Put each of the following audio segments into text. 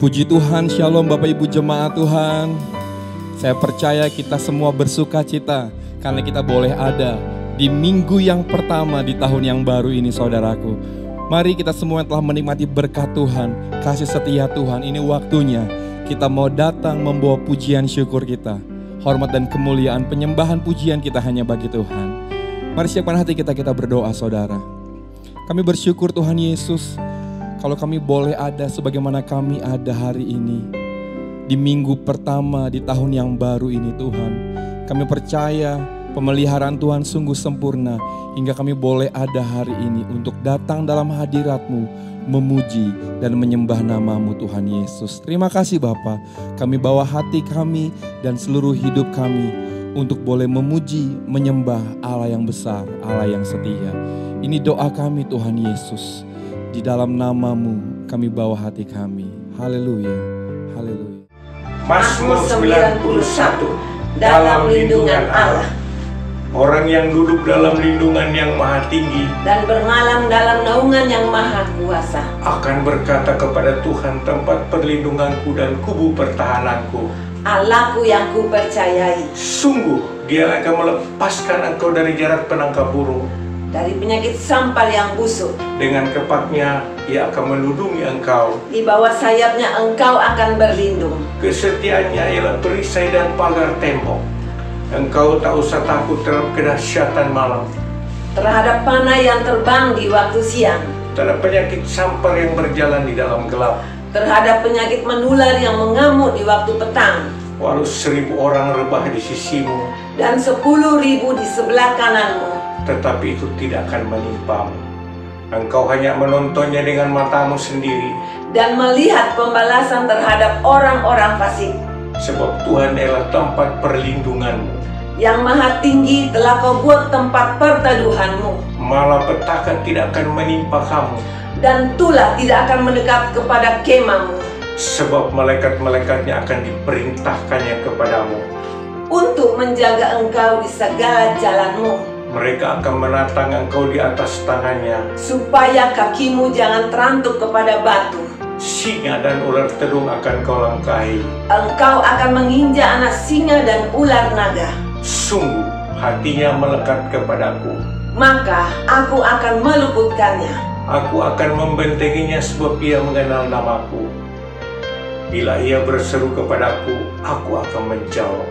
Puji Tuhan, Shalom Bapak Ibu Jemaat Tuhan. Saya percaya kita semua bersuka cita karena kita boleh ada di minggu yang pertama di tahun yang baru ini, saudaraku. Mari kita semua yang telah menikmati berkat Tuhan, kasih setia Tuhan, ini waktunya kita mau datang membawa pujian syukur kita. Hormat dan kemuliaan, penyembahan pujian kita hanya bagi Tuhan. Mari siapkan hati kita berdoa, saudara. Kami bersyukur Tuhan Yesus, kalau kami boleh ada sebagaimana kami ada hari ini. Di minggu pertama di tahun yang baru ini Tuhan. Kami percaya pemeliharaan Tuhan sungguh sempurna. Hingga kami boleh ada hari ini untuk datang dalam hadirat-Mu, memuji dan menyembah nama-Mu Tuhan Yesus. Terima kasih Bapa. Kami bawa hati kami dan seluruh hidup kami untuk boleh memuji, menyembah Allah yang besar, Allah yang setia. Ini doa kami Tuhan Yesus. Di dalam nama-Mu kami bawa hati kami. Haleluya, haleluya. Mazmur 91, dalam lindungan Allah. Orang yang duduk dalam lindungan yang maha tinggi dan bermalam dalam naungan yang maha kuasa akan berkata kepada Tuhan, tempat perlindunganku dan kubu pertahananku, Allahku yang kupercayai. Sungguh Dia akan melepaskan engkau dari jarak penangkap burung, dari penyakit sampar yang busuk. Dengan kepaknya Ia akan melindungi engkau. Di bawah sayapnya engkau akan berlindung. Kesetiaannya ialah perisai dan pagar tembok. Engkau tak usah takut terhadap kedahsyatan malam, terhadap panah yang terbang di waktu siang, terhadap penyakit sampar yang berjalan di dalam gelap, terhadap penyakit menular yang mengamuk di waktu petang. Walau 1000 orang rebah di sisimu dan 10.000 di sebelah kananmu, tetapi itu tidak akan menimpamu. Engkau hanya menontonnya dengan matamu sendiri dan melihat pembalasan terhadap orang-orang fasik. Sebab Tuhan adalah tempat perlindunganmu. Yang maha tinggi telah kau buat tempat perteduhanmu. Malapetaka tidak akan menimpa kamu, dan tulah tidak akan mendekat kepada kemahmu. Sebab malaikat-malaikatnya akan diperintahkannya kepadamu untuk menjaga engkau di segala jalanmu. Mereka akan menatang engkau di atas tangannya, supaya kakimu jangan terantuk kepada batu. Singa dan ular tedung akan kau langkahi. Engkau akan menginjak anak singa dan ular naga. Sungguh hatinya melekat kepadaku, maka aku akan meluputkannya. Aku akan membentenginya sebab ia mengenal namaku. Bila ia berseru kepadaku, aku akan menjawab.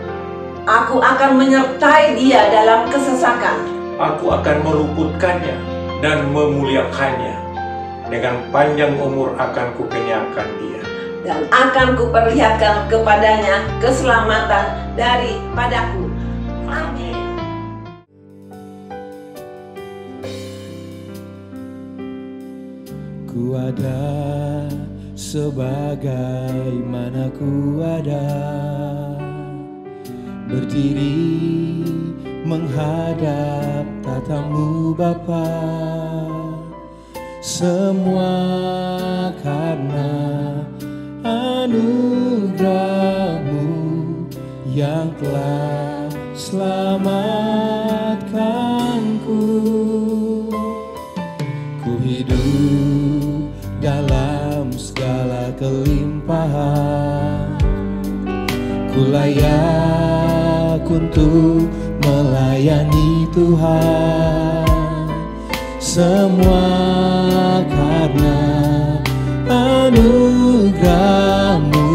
Aku akan menyertai dia dalam kesesakan. Aku akan meluputkannya dan memuliakannya. Dengan panjang umur akan kukenyangkan dia, dan akan kuperlihatkan kepadanya keselamatan daripadaku. Amin. Ku ada sebagaimana ku ada, berdiri menghadap tatamu Bapa. Semua karena anugerah-Mu yang telah selamatkanku. Ku hidup dalam segala kelimpahan, ku layak untuk melayani Tuhan. Semua karena anugerah-Mu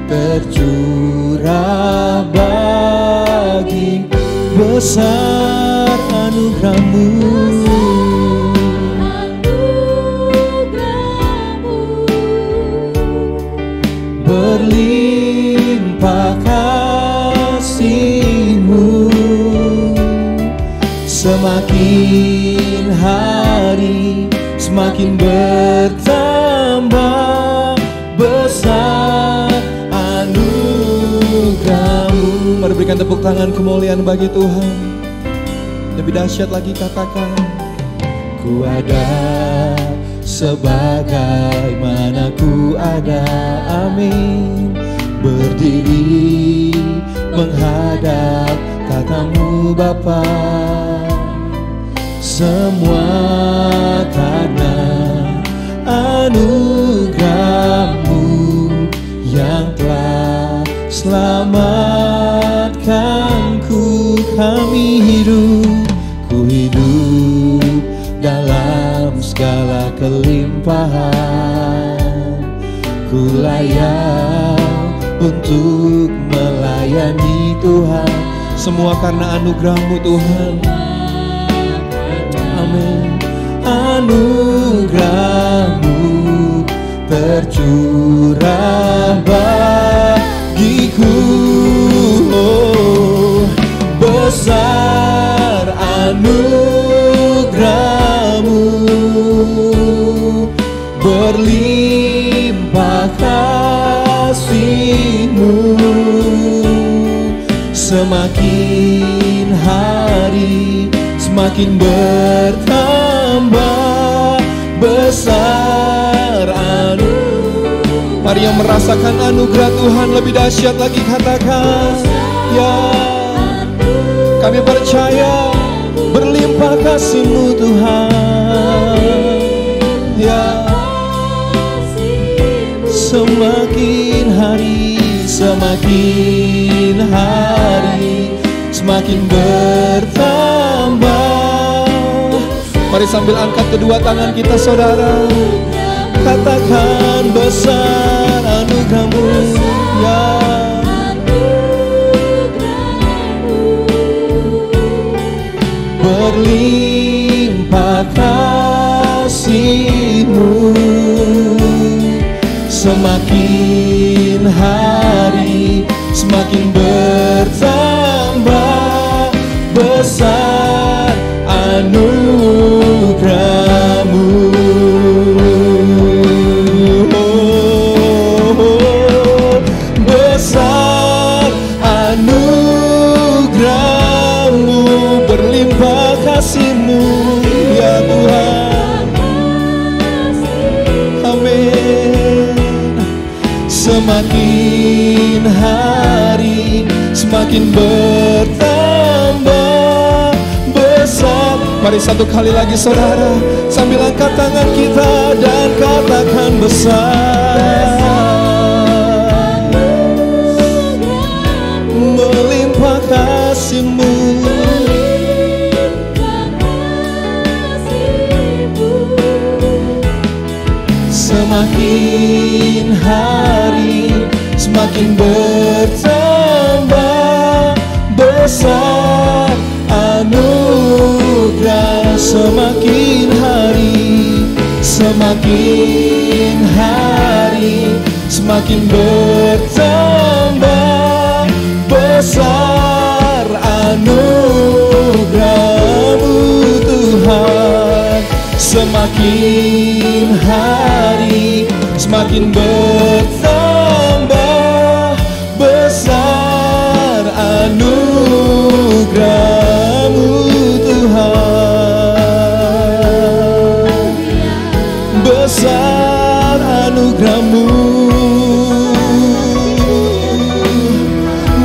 tercurah bagi. Besar anugerah-Mu, berlimpah kasih-Mu. Semakin hari semakin bertambah besar anugerah-Mu. Mari berikan tepuk tangan kemuliaan bagi Tuhan. Lebih dahsyat lagi katakan, ku ada sebagaimana ku ada. Amin. Berdiri menghadap tatamu Bapa. Semua karena anugerah-Mu selamatkanku. Kami hidup, ku hidup dalam segala kelimpahan. Ku layak untuk melayani Tuhan. Semua karena anugerah-Mu Tuhan. Amin. Anugerah-Mu tercurah bagiku. Oh, besar anugerah-Mu, berlimpah kasih-Mu. Semakin hari semakin bertambah besar anugerah. Mari yang merasakan anugerah Tuhan lebih dahsyat lagi katakan, ya, kami percaya berlimpah kasih-Mu Tuhan. Ya, semakin hari semakin bertambah. Mari sambil angkat kedua tangan kita saudara, katakan besar anugerah-Mu, ya. Berlimpah kasih-Mu, semakin hari semakin bertambah besar anugerah-Mu. Oh, besar anugerah-Mu, berlimpah kasih-Mu, ya Tuhan. Amin. Semakin hari semakin bertambah besar. Mari satu kali lagi saudara, sambil angkat tangan kita dan katakan besar, melimpah kasih-Mu. Semakin hari semakin bertambah besar anugerah. Semakin hari semakin bertambah besar anugerah-Mu Tuhan. Semakin hari semakin bertambah besar anugerah-Mu Tuhan. Besar anugerah-Mu,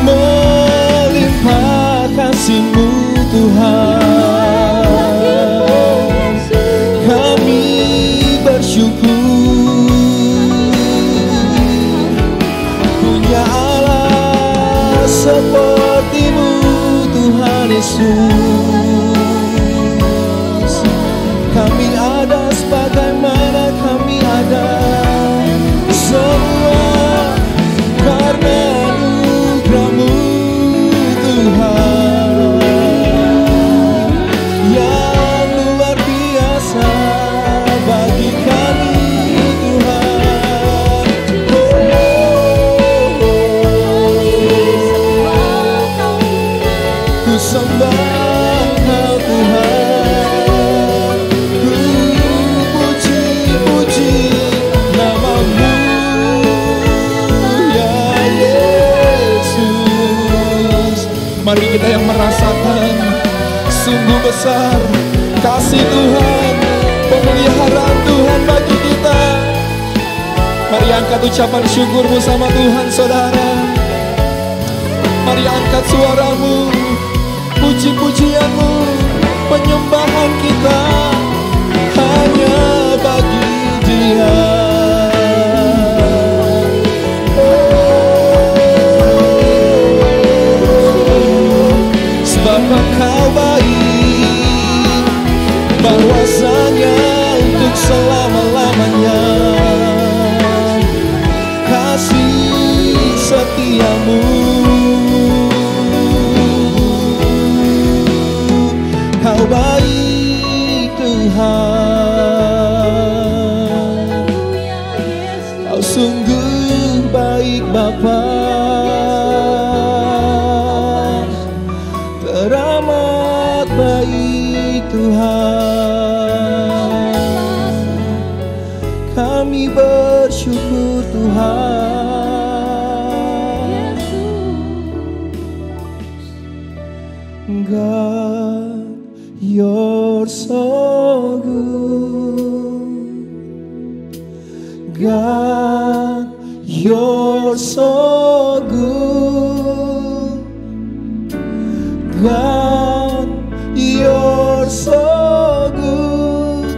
melimpah kasih-Mu Tuhan. Kami bersyukur punya Allah seperti-Mu Tuhan Yesus. Kami ada sebagaimana kami ada, semua karena anugerah-Mu Tuhan yang luar biasa bagi kami Tuhan. Ku sembah Kau Tuhan, ku puji-puji nama-Mu ya Yesus. Mari kita yang merasakan sungguh besar kasih Tuhan, pemeliharaan Tuhan bagi kita. Mari angkat ucapan syukurmu sama Tuhan saudara. Mari angkat suaramu, puji-pujianmu, penyembahan kita hanya bagi Dia. Oh, setiamu. Kau baik Tuhan, Kau sungguh baik Bapa, teramat baik Tuhan. Kami bersyukur Tuhan. God, You're so good. God, You're so good. God, You're so good.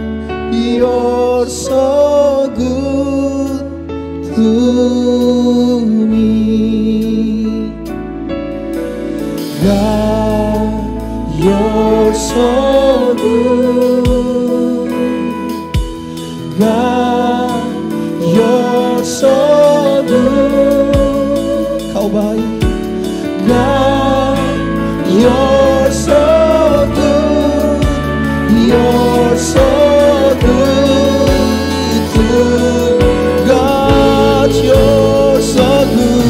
You're so good to me. God, You're so good. God, You're so good. Kau baik. God, You're so good. You're so good to God, You're so good.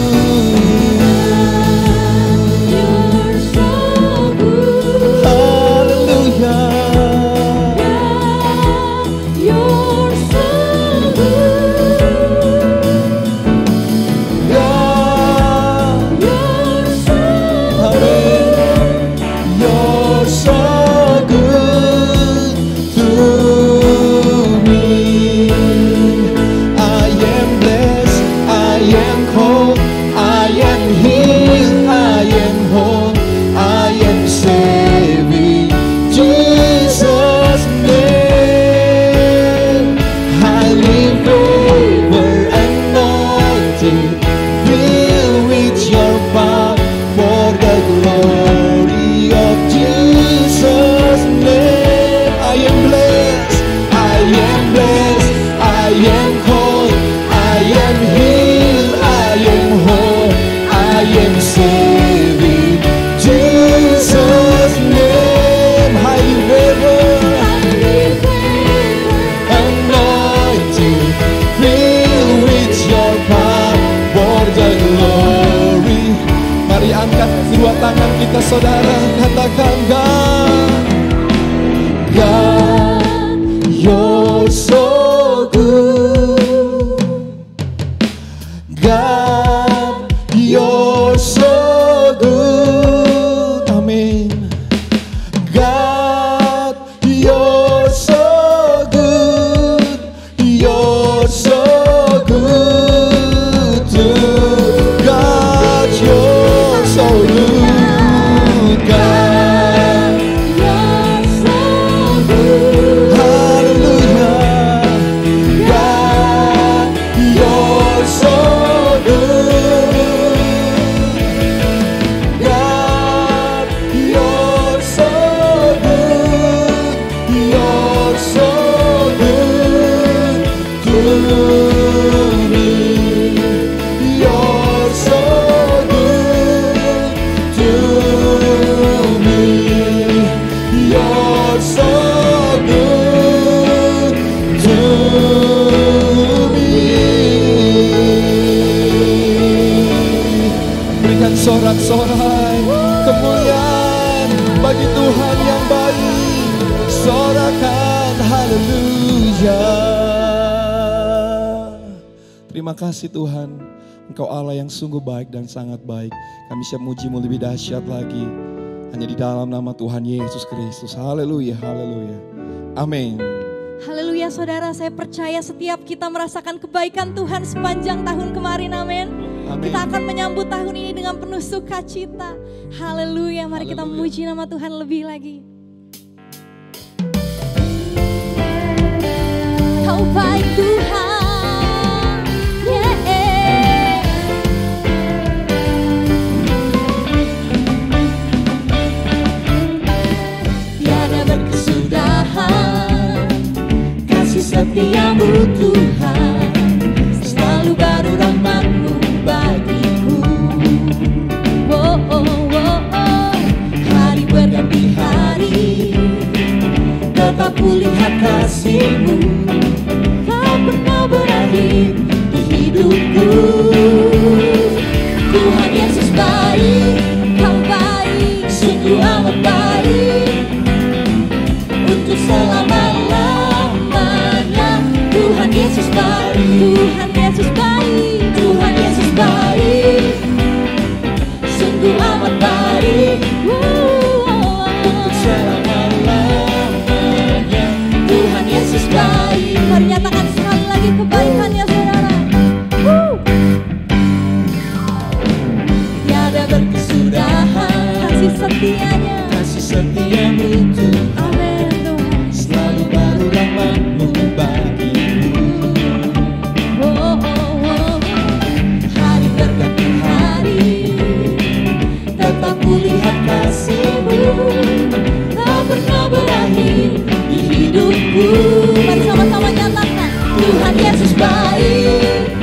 Kedua tangan kita saudara, katakan God, God, You're so good. God, You're so good. Amin. God, You're so good. You're so good to God, You're so good. Sorak-sorai kemuliaan bagi Tuhan yang baik. Sorakan haleluya. Terima kasih Tuhan, Engkau Allah yang sungguh baik dan sangat baik. Kami siap muji-Mu lebih dahsyat lagi hanya di dalam nama Tuhan Yesus Kristus. Haleluya, haleluya. Amin. Haleluya saudara, saya percaya setiap kita merasakan kebaikan Tuhan sepanjang tahun kemarin, amin. Kita akan menyambut tahun ini dengan penuh sukacita. Haleluya, mari kita memuji nama Tuhan lebih lagi. Kau baik Tuhan, yeah. Tiada berkesudahan kasih setiamu Tuhan, selalu baru rahmat-Mu bagiku. kasih-Mu, Kau pernah berakhir di hidupku. Tuhan Yesus baik, Kau baik, sungguh amat baik, untuk selama-lamanya. Tuhan Yesus baik, Tuhan Yesus baik, Tuhan Yesus baik, sungguh amat baik, untuk selama-lamanya. Tuhan Yesus baik. Mari nyatakan sekali lagi kebaikannya saudara. Tiada berkesudahan Kasih setianya. kasih setia-Mu Tuhan, Amin Tuhan. selalu baru rahmat-Mu bagiku. Oh, oh, oh. Hari berganti hari, tetap kulihat kasih-Mu, tak pernah berakhir di hidupku. Mari sama-sama nyatakan. Tuhan Yesus baik,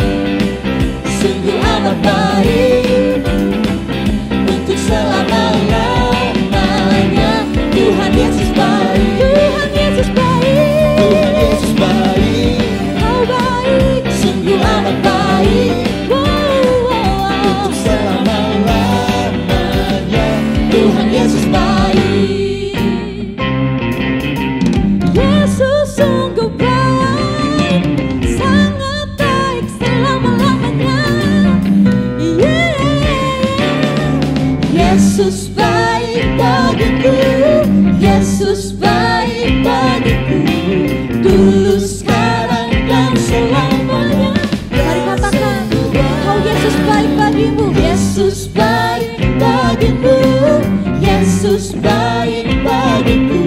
sungguh amat baik, untuk selama-lamanya. Tuhan Yesus baik, Tuhan Yesus baik. Tuhan Yesus baik, Kau baik. sungguh amat baik, Wow, wow, wow. untuk selama-lamanya. Tuhan Yesus baik. Yesus sungguh baik, sangat baik selama-lamanya. Yesus baik bagiku, Yesus baik bagiku, dulu, sekarang, dan selamanya. Mari katakan, kau Yesus baik bagimu. Yesus baik bagiku, Yesus baik bagiku,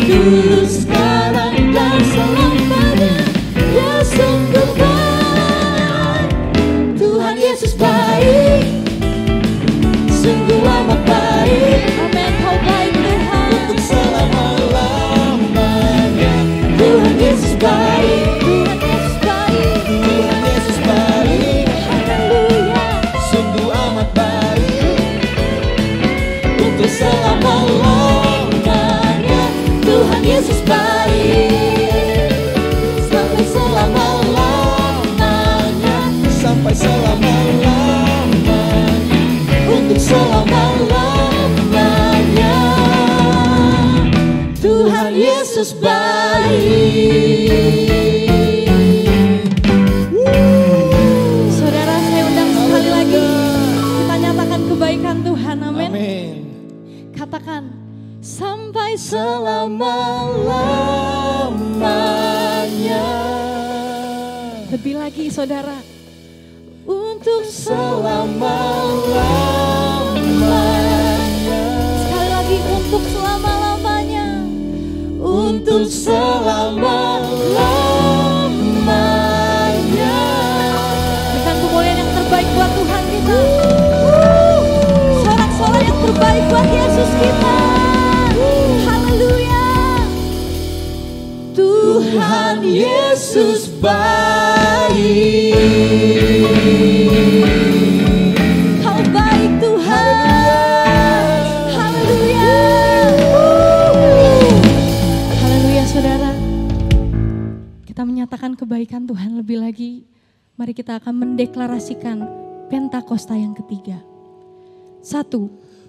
dulu, sekarang, dan selamanya. Ya sungguh baik, Tuhan Yesus baik, sungguh amat baik, Amin, kau baik Tuhan. untuk selama-lamanya. Tuhan Yesus baik, Tuhan Yesus baik. Tuhan Yesus baik, Haleluya. sungguh amat baik, untuk selama-lamanya. Tuhan Yesus baik, sampai selama-lamanya, sampai selama-lamanya, untuk selama-lamanya. Tuhan Yesus baik. Saudara, saya undang sekali lagi. Kita nyatakan kebaikan Tuhan. Amin. Amin. Katakan, sampai Selama-lamanya, lebih lagi saudara. Untuk selama-lamanya, sekali lagi untuk selama-lamanya. untuk selama-lamanya. Berikan kemuliaan yang terbaik buat Tuhan kita. Sorak-sorak yang terbaik buat Yesus kita. Haleluya. Tuhan Yesus baik. Kau baik Tuhan. Haleluya. Haleluya saudara. Kita menyatakan kebaikan Tuhan lebih lagi. Mari kita akan mendeklarasikan Pentakosta yang ketiga. 1.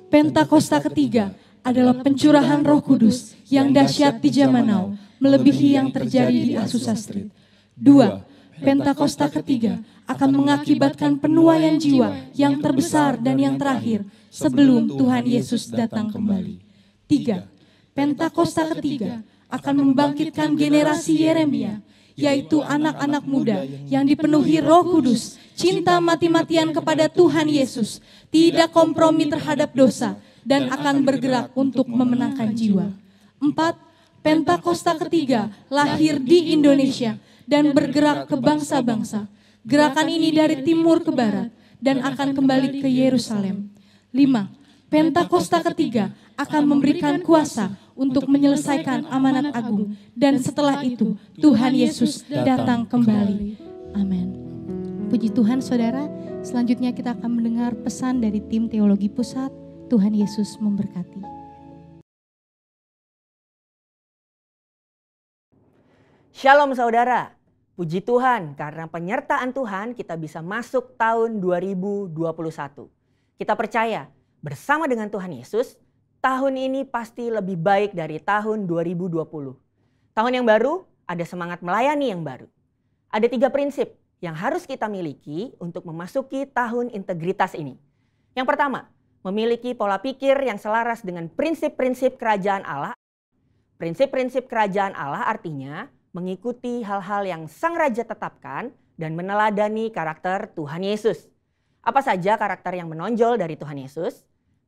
Pentakosta ketiga adalah pencurahan Roh Kudus yang dahsyat di zaman now, melebihi yang terjadi di Azusa Street. 2. Pentakosta ketiga akan mengakibatkan penuaian jiwa yang terbesar dan yang terakhir sebelum Tuhan Yesus datang kembali. 3. Pentakosta ketiga akan membangkitkan generasi Yeremia, yaitu anak-anak muda yang dipenuhi Roh Kudus, cinta mati-matian kepada Tuhan Yesus, tidak kompromi terhadap dosa, dan akan bergerak untuk memenangkan jiwa. 4. Pentakosta ketiga lahir di Indonesia dan bergerak ke bangsa-bangsa. Gerakan ini dari timur ke barat dan akan kembali ke Yerusalem. 5. Pentakosta ketiga akan memberikan kuasa untuk menyelesaikan amanat agung, dan setelah itu Tuhan Yesus datang kembali. Amin. Puji Tuhan saudara, selanjutnya kita akan mendengar pesan dari tim Teologi Pusat. Tuhan Yesus memberkati. Shalom saudara, puji Tuhan karena penyertaan Tuhan kita bisa masuk tahun 2021. Kita percaya bersama dengan Tuhan Yesus, tahun ini pasti lebih baik dari tahun 2020. Tahun yang baru, ada semangat melayani yang baru. Ada 3 prinsip yang harus kita miliki untuk memasuki tahun integritas ini. Yang pertama, memiliki pola pikir yang selaras dengan prinsip-prinsip kerajaan Allah. Prinsip-prinsip kerajaan Allah artinya mengikuti hal-hal yang Sang Raja tetapkan dan meneladani karakter Tuhan Yesus. Apa saja karakter yang menonjol dari Tuhan Yesus?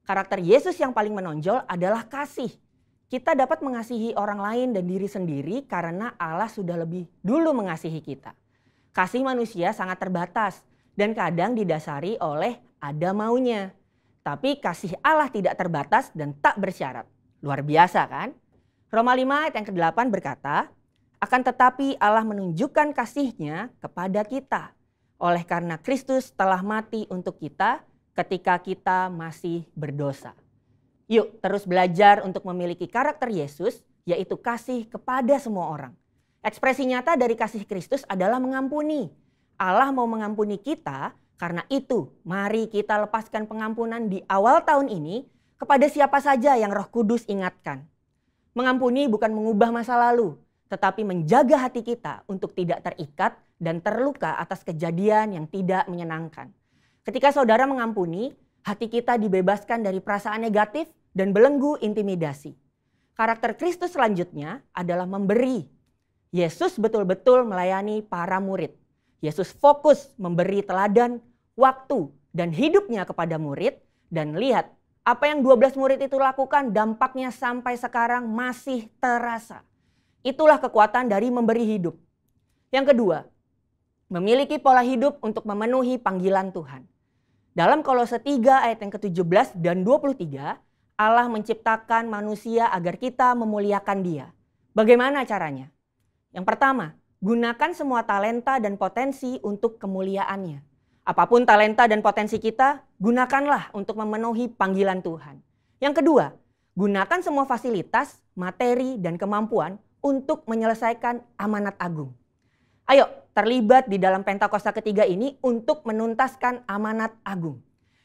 Karakter Yesus yang paling menonjol adalah kasih. Kita dapat mengasihi orang lain dan diri sendiri karena Allah sudah lebih dulu mengasihi kita. Kasih manusia sangat terbatas dan kadang didasari oleh ada maunya. Tapi kasih Allah tidak terbatas dan tak bersyarat. Luar biasa kan? Roma 5 ayat yang ke-8 berkata, akan tetapi Allah menunjukkan kasih-Nya kepada kita oleh karena Kristus telah mati untuk kita ketika kita masih berdosa. Yuk terus belajar untuk memiliki karakter Yesus, yaitu kasih kepada semua orang. Ekspresi nyata dari kasih Kristus adalah mengampuni. Allah mau mengampuni kita, karena itu mari kita lepaskan pengampunan di awal tahun ini kepada siapa saja yang Roh Kudus ingatkan. Mengampuni bukan mengubah masa lalu, tetapi menjaga hati kita untuk tidak terikat dan terluka atas kejadian yang tidak menyenangkan. Ketika saudara mengampuni, hati kita dibebaskan dari perasaan negatif dan belenggu intimidasi. Karakter Kristus selanjutnya adalah memberi. Yesus betul-betul melayani para murid. Yesus fokus memberi teladan, waktu, dan hidupnya kepada murid. Dan lihat, apa yang 12 murid itu lakukan dampaknya sampai sekarang masih terasa. Itulah kekuatan dari memberi hidup. Yang kedua, memiliki pola hidup untuk memenuhi panggilan Tuhan. Dalam Kolose 3 ayat yang ke-17 dan 23, Allah menciptakan manusia agar kita memuliakan Dia. Bagaimana caranya? Yang pertama, gunakan semua talenta dan potensi untuk kemuliaannya. Apapun talenta dan potensi kita, gunakanlah untuk memenuhi panggilan Tuhan. Yang kedua, gunakan semua fasilitas, materi, dan kemampuan untuk menyelesaikan amanat agung. Ayo terlibat di dalam Pentakosta ketiga ini untuk menuntaskan amanat agung.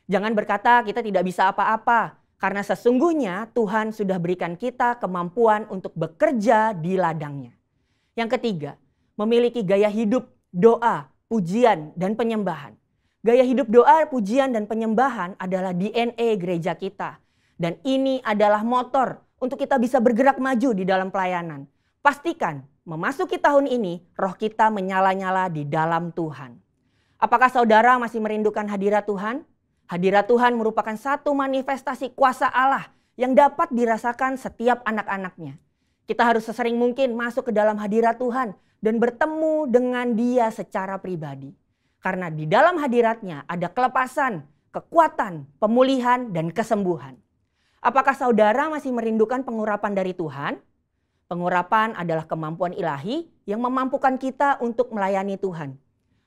Jangan berkata kita tidak bisa apa-apa, karena sesungguhnya Tuhan sudah berikan kita kemampuan untuk bekerja di ladangnya. Yang ketiga, memiliki gaya hidup, doa, pujian, dan penyembahan. Gaya hidup doa, pujian, dan penyembahan adalah DNA gereja kita. Dan ini adalah motor untuk kita bisa bergerak maju di dalam pelayanan. Pastikan memasuki tahun ini roh kita menyala-nyala di dalam Tuhan. Apakah saudara masih merindukan hadirat Tuhan? Hadirat Tuhan merupakan satu manifestasi kuasa Allah yang dapat dirasakan setiap anak-anaknya. Kita harus sesering mungkin masuk ke dalam hadirat Tuhan dan bertemu dengan Dia secara pribadi. Karena di dalam hadiratnya ada kelepasan, kekuatan, pemulihan, dan kesembuhan. Apakah saudara masih merindukan pengurapan dari Tuhan? Pengurapan adalah kemampuan ilahi yang memampukan kita untuk melayani Tuhan.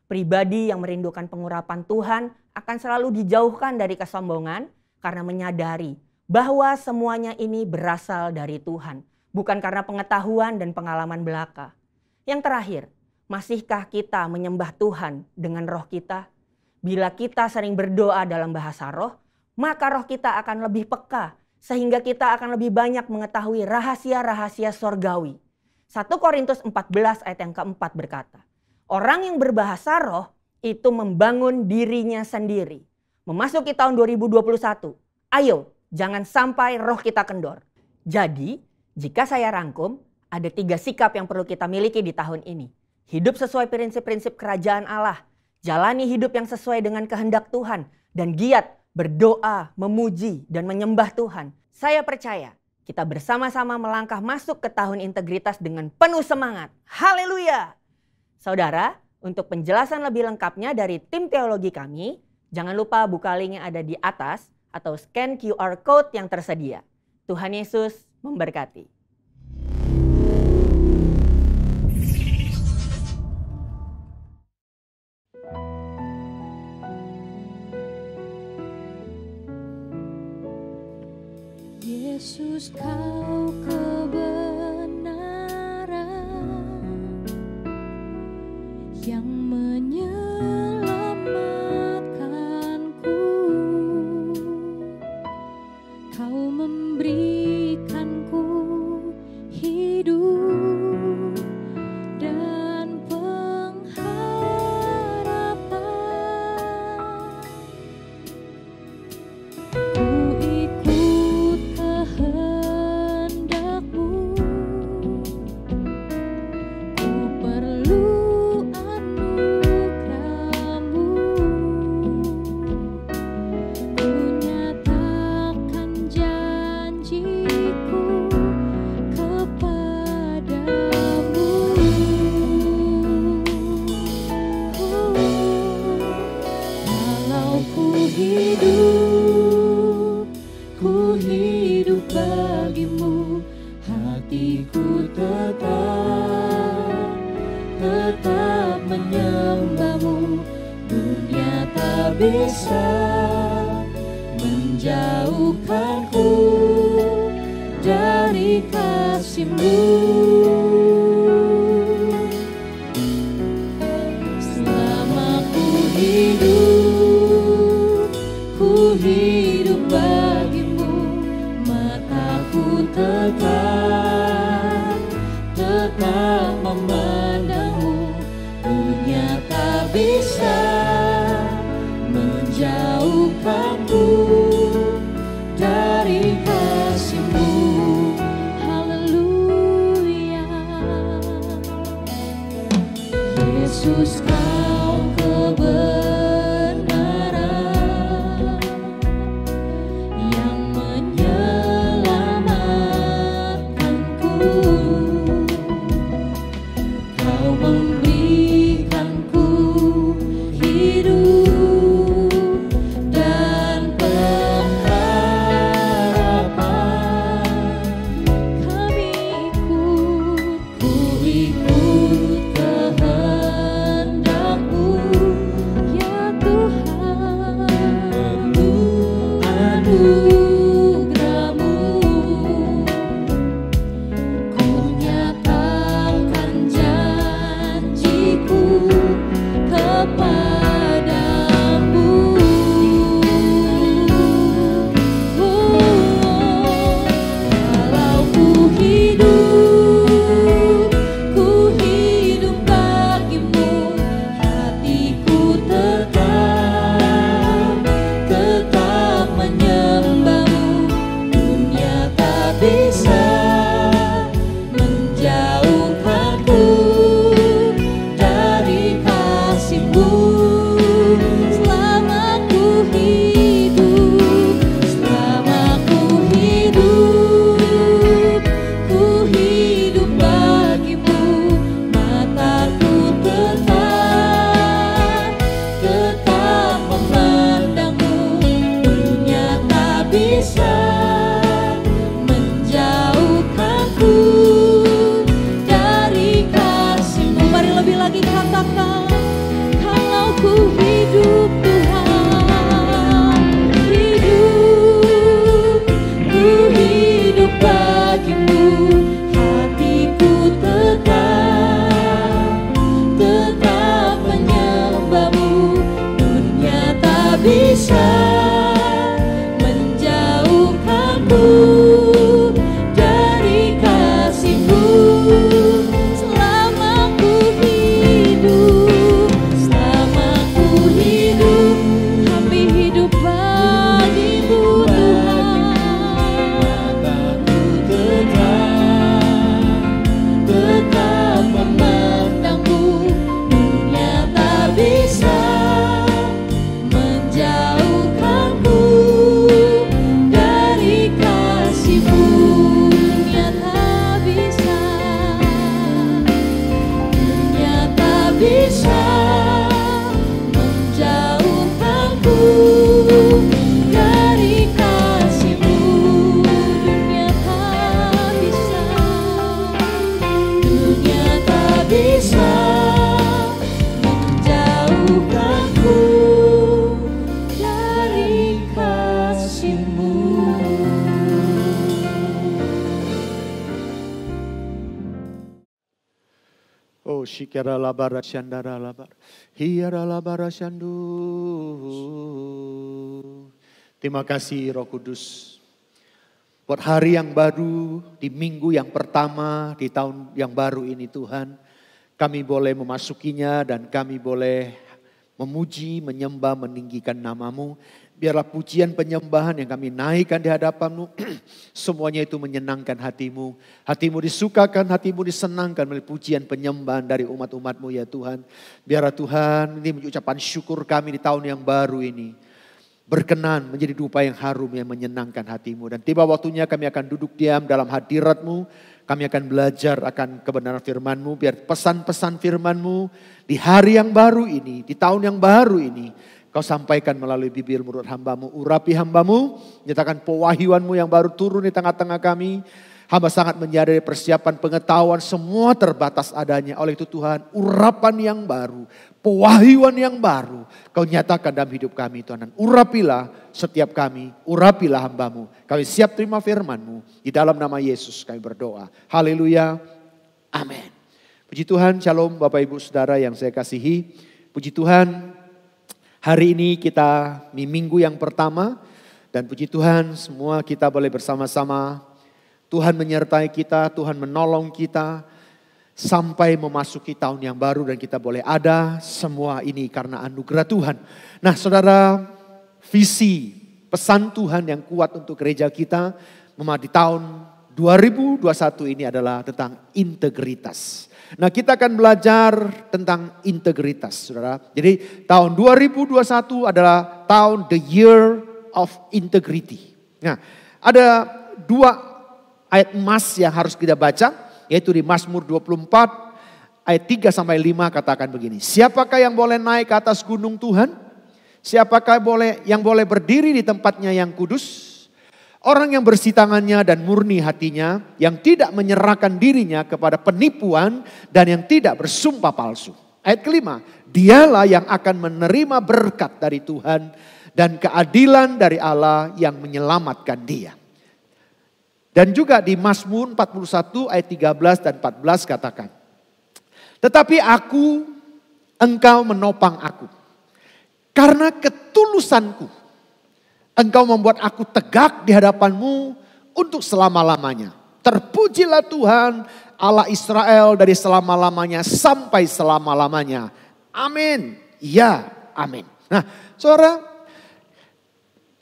Pribadi yang merindukan pengurapan Tuhan akan selalu dijauhkan dari kesombongan karena menyadari bahwa semuanya ini berasal dari Tuhan, bukan karena pengetahuan dan pengalaman belaka. Yang terakhir, masihkah kita menyembah Tuhan dengan roh kita? Bila kita sering berdoa dalam bahasa roh, maka roh kita akan lebih peka, sehingga kita akan lebih banyak mengetahui rahasia-rahasia sorgawi. 1 Korintus 14 ayat yang keempat berkata, orang yang berbahasa roh itu membangun dirinya sendiri. Memasuki tahun 2021, ayo jangan sampai roh kita kendor. Jadi, jika saya rangkum, ada 3 sikap yang perlu kita miliki di tahun ini. Hidup sesuai prinsip-prinsip kerajaan Allah, jalani hidup yang sesuai dengan kehendak Tuhan, dan giat berdoa, memuji, dan menyembah Tuhan. Saya percaya kita bersama-sama melangkah masuk ke tahun integritas dengan penuh semangat. Haleluya! Saudara, untuk penjelasan lebih lengkapnya dari tim teologi kami, jangan lupa buka link yang ada di atas atau scan QR Code yang tersedia. Tuhan Yesus memberkati. Yesus, kau kebenaran, Ku hidup bagimu, hatiku tetap menyembahmu. Dunia tak bisa menjauhkanku dari kasih-Mu. Selama ku hidup bagimu, mataku tetap memandangmu. Dunia tak bisa menjauhkanku dari kasih-Mu. Haleluya. Yesus, Kau kebenaran yang menyelamatkanku. Kau memberikanku hidup dan pengharapan. Ku ikut kehendak-Mu, ya Tuhan. Perlu anugerah-Mu, ku nyatakan janjiku kepadamu. Kalau ku hidup bagimu, hatiku tetap menyembahmu. Dunia tak bisa menjauhkanku dari kasih-Mu. Selama ku hidup bagimu, mataku tetap memandangmu. Dunia tak bisa menjauhkanku dari kasih-Mu. Mari lebih lagi katakan, kalau ku hidup Tuhan, ku hidup bagimu, hatiku tetap menyembahmu. Dunia tak bisa menjauhkanku dari kasih-Mu. Selama ku hidup, kami hidup bagimu Tuhan. Tetap memandangmu. Dunia tak bisa menjauhkanku dari kasih-Mu. Dunia tak bisa menjauhkanku dari kasih-Mu. Dunia tak bisa menjauhkanku dari kasih-Mu. Oh, shikara labara shandara labar. Hiara labara shandu. Terima kasih Roh Kudus. Buat hari yang baru, di minggu yang pertama, di tahun yang baru ini Tuhan. Kami boleh memasukinya dan kami boleh memuji, menyembah, meninggikan nama-Mu. Biarlah pujian penyembahan yang kami naikkan di hadapan-Mu, semuanya itu menyenangkan hati-Mu. Hati-Mu disukakan, hati-Mu disenangkan melalui pujian penyembahan dari umat-umat-Mu ya Tuhan. Biarlah Tuhan, ini ucapan syukur kami di tahun yang baru ini. Berkenan menjadi dupa yang harum yang menyenangkan hati-Mu. Dan tiba waktunya kami akan duduk diam dalam hadirat-Mu. Kami akan belajar akan kebenaran firman-Mu. Biar pesan-pesan firman-Mu di hari yang baru ini, di tahun yang baru ini, Kau sampaikan melalui bibir mulut hambamu. Urapi hambamu, nyatakan pewahyuanmu yang baru turun di tengah-tengah kami. Hamba sangat menyadari persiapan pengetahuan semua terbatas adanya. Oleh itu Tuhan, urapan yang baru, pewahyuan yang baru Kau nyatakan dalam hidup kami Tuhan. Dan urapilah setiap kami, urapilah hambamu. Kami siap terima firman-Mu. Di dalam nama Yesus kami berdoa. Haleluya. Amin. Puji Tuhan, shalom Bapak Ibu Saudara yang saya kasihi. Puji Tuhan, hari ini kita di minggu yang pertama. Dan puji Tuhan semua kita boleh bersama-sama. Tuhan menyertai kita, Tuhan menolong kita. Sampai memasuki tahun yang baru dan kita boleh ada semua ini karena anugerah Tuhan. Nah saudara, visi pesan Tuhan yang kuat untuk gereja kita di tahun 2021 ini adalah tentang integritas. Nah kita akan belajar tentang integritas saudara. Jadi tahun 2021 adalah tahun the year of integrity. Nah ada 2 ayat emas yang harus kita baca. Yaitu di Mazmur 24 ayat 3 sampai 5 katakan begini. Siapakah yang boleh naik ke atas gunung Tuhan? Siapakah yang boleh berdiri di tempatnya yang kudus? Orang yang bersih tangannya dan murni hatinya. Yang tidak menyerahkan dirinya kepada penipuan dan yang tidak bersumpah palsu. Ayat kelima. Dialah yang akan menerima berkat dari Tuhan dan keadilan dari Allah yang menyelamatkan dia. Dan juga di Mazmur 41 ayat 13 dan 14 katakan. Tetapi engkau menopang aku. Karena ketulusanku. Engkau membuat aku tegak di hadapanmu untuk selama-lamanya. Terpujilah Tuhan Allah Israel dari selama-lamanya sampai selama-lamanya. Amin. Ya, amin. Nah saudara,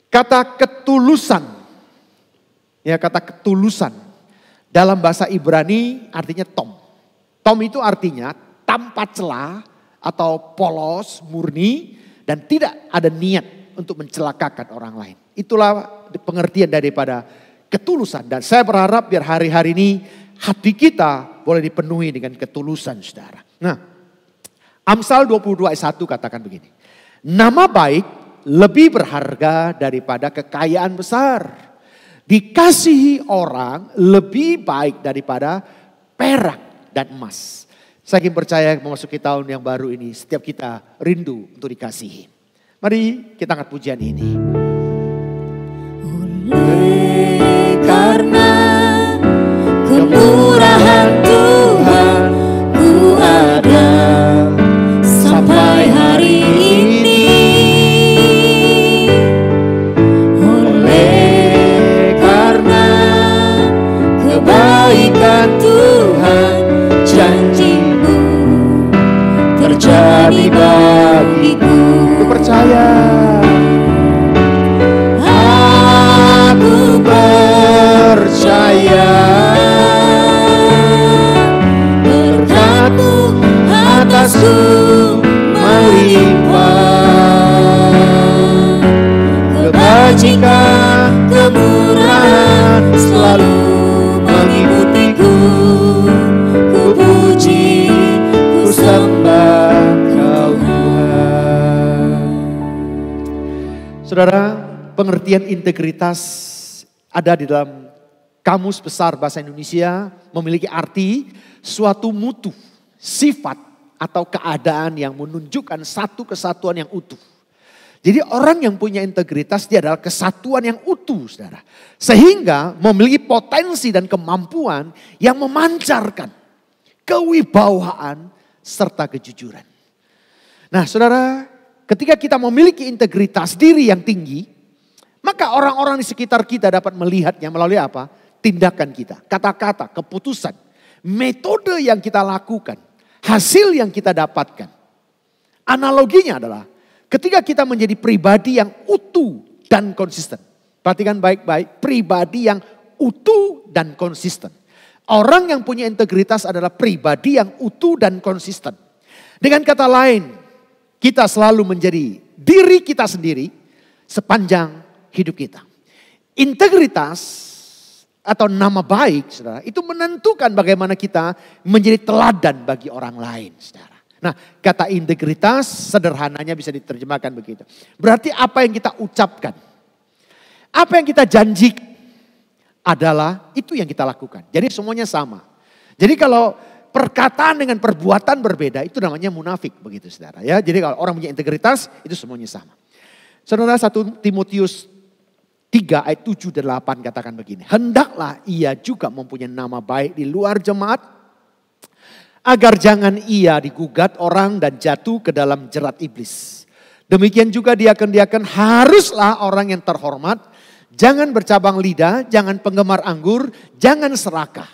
kata ketulusan. Ya kata ketulusan dalam bahasa Ibrani artinya tom. Tom itu artinya tanpa celah atau polos, murni dan tidak ada niat untuk mencelakakan orang lain. Itulah pengertian daripada ketulusan. Dan saya berharap biar hari-hari ini hati kita boleh dipenuhi dengan ketulusan saudara. Nah Amsal 22 ayat 1 katakan begini. Nama baik lebih berharga daripada kekayaan besar. Dikasihi orang lebih baik daripada perak dan emas. Saya ingin percaya memasuki tahun yang baru ini setiap kita rindu untuk dikasihi. Mari kita angkat pujian ini. Oleh karena kemurahan Tuhan ku ada sampai hari ini. Kebaikan Tuhan, janji-Mu terjadi bagiku. Ku percaya. Aku percaya berkat-Mu atasku melimpah. Kebajikan, kemurahan selalu mengikutiku, ku puji, ku sembah Kau Tuhan. Saudara, pengertian integritas ada di dalam Kamus Besar Bahasa Indonesia memiliki arti suatu mutu, sifat atau keadaan yang menunjukkan satu kesatuan yang utuh. Jadi orang yang punya integritas dia adalah kesatuan yang utuh saudara. Sehingga memiliki potensi dan kemampuan yang memancarkan kewibawaan serta kejujuran. Nah saudara, ketika kita memiliki integritas diri yang tinggi, maka orang-orang di sekitar kita dapat melihatnya melalui apa? Tindakan kita, kata-kata, keputusan, metode yang kita lakukan, hasil yang kita dapatkan. Analoginya adalah ketika kita menjadi pribadi yang utuh dan konsisten. Perhatikan baik-baik, pribadi yang utuh dan konsisten. Orang yang punya integritas adalah pribadi yang utuh dan konsisten. Dengan kata lain, kita selalu menjadi diri kita sendiri sepanjang hidup kita. Integritas atau nama baik, saudara, itu menentukan bagaimana kita menjadi teladan bagi orang lain, saudara. Nah, kata integritas sederhananya bisa diterjemahkan begitu. Berarti apa yang kita ucapkan, apa yang kita janjikan adalah itu yang kita lakukan. Jadi semuanya sama. Jadi kalau perkataan dengan perbuatan berbeda itu namanya munafik begitu saudara ya. Jadi kalau orang punya integritas itu semuanya sama. Saudara 1 Timotius 3 ayat 7 dan 8 katakan begini. Hendaklah ia juga mempunyai nama baik di luar jemaat, agar jangan ia digugat orang dan jatuh ke dalam jerat iblis. Demikian juga diakon-diakon haruslah orang yang terhormat, jangan bercabang lidah, jangan penggemar anggur, jangan serakah.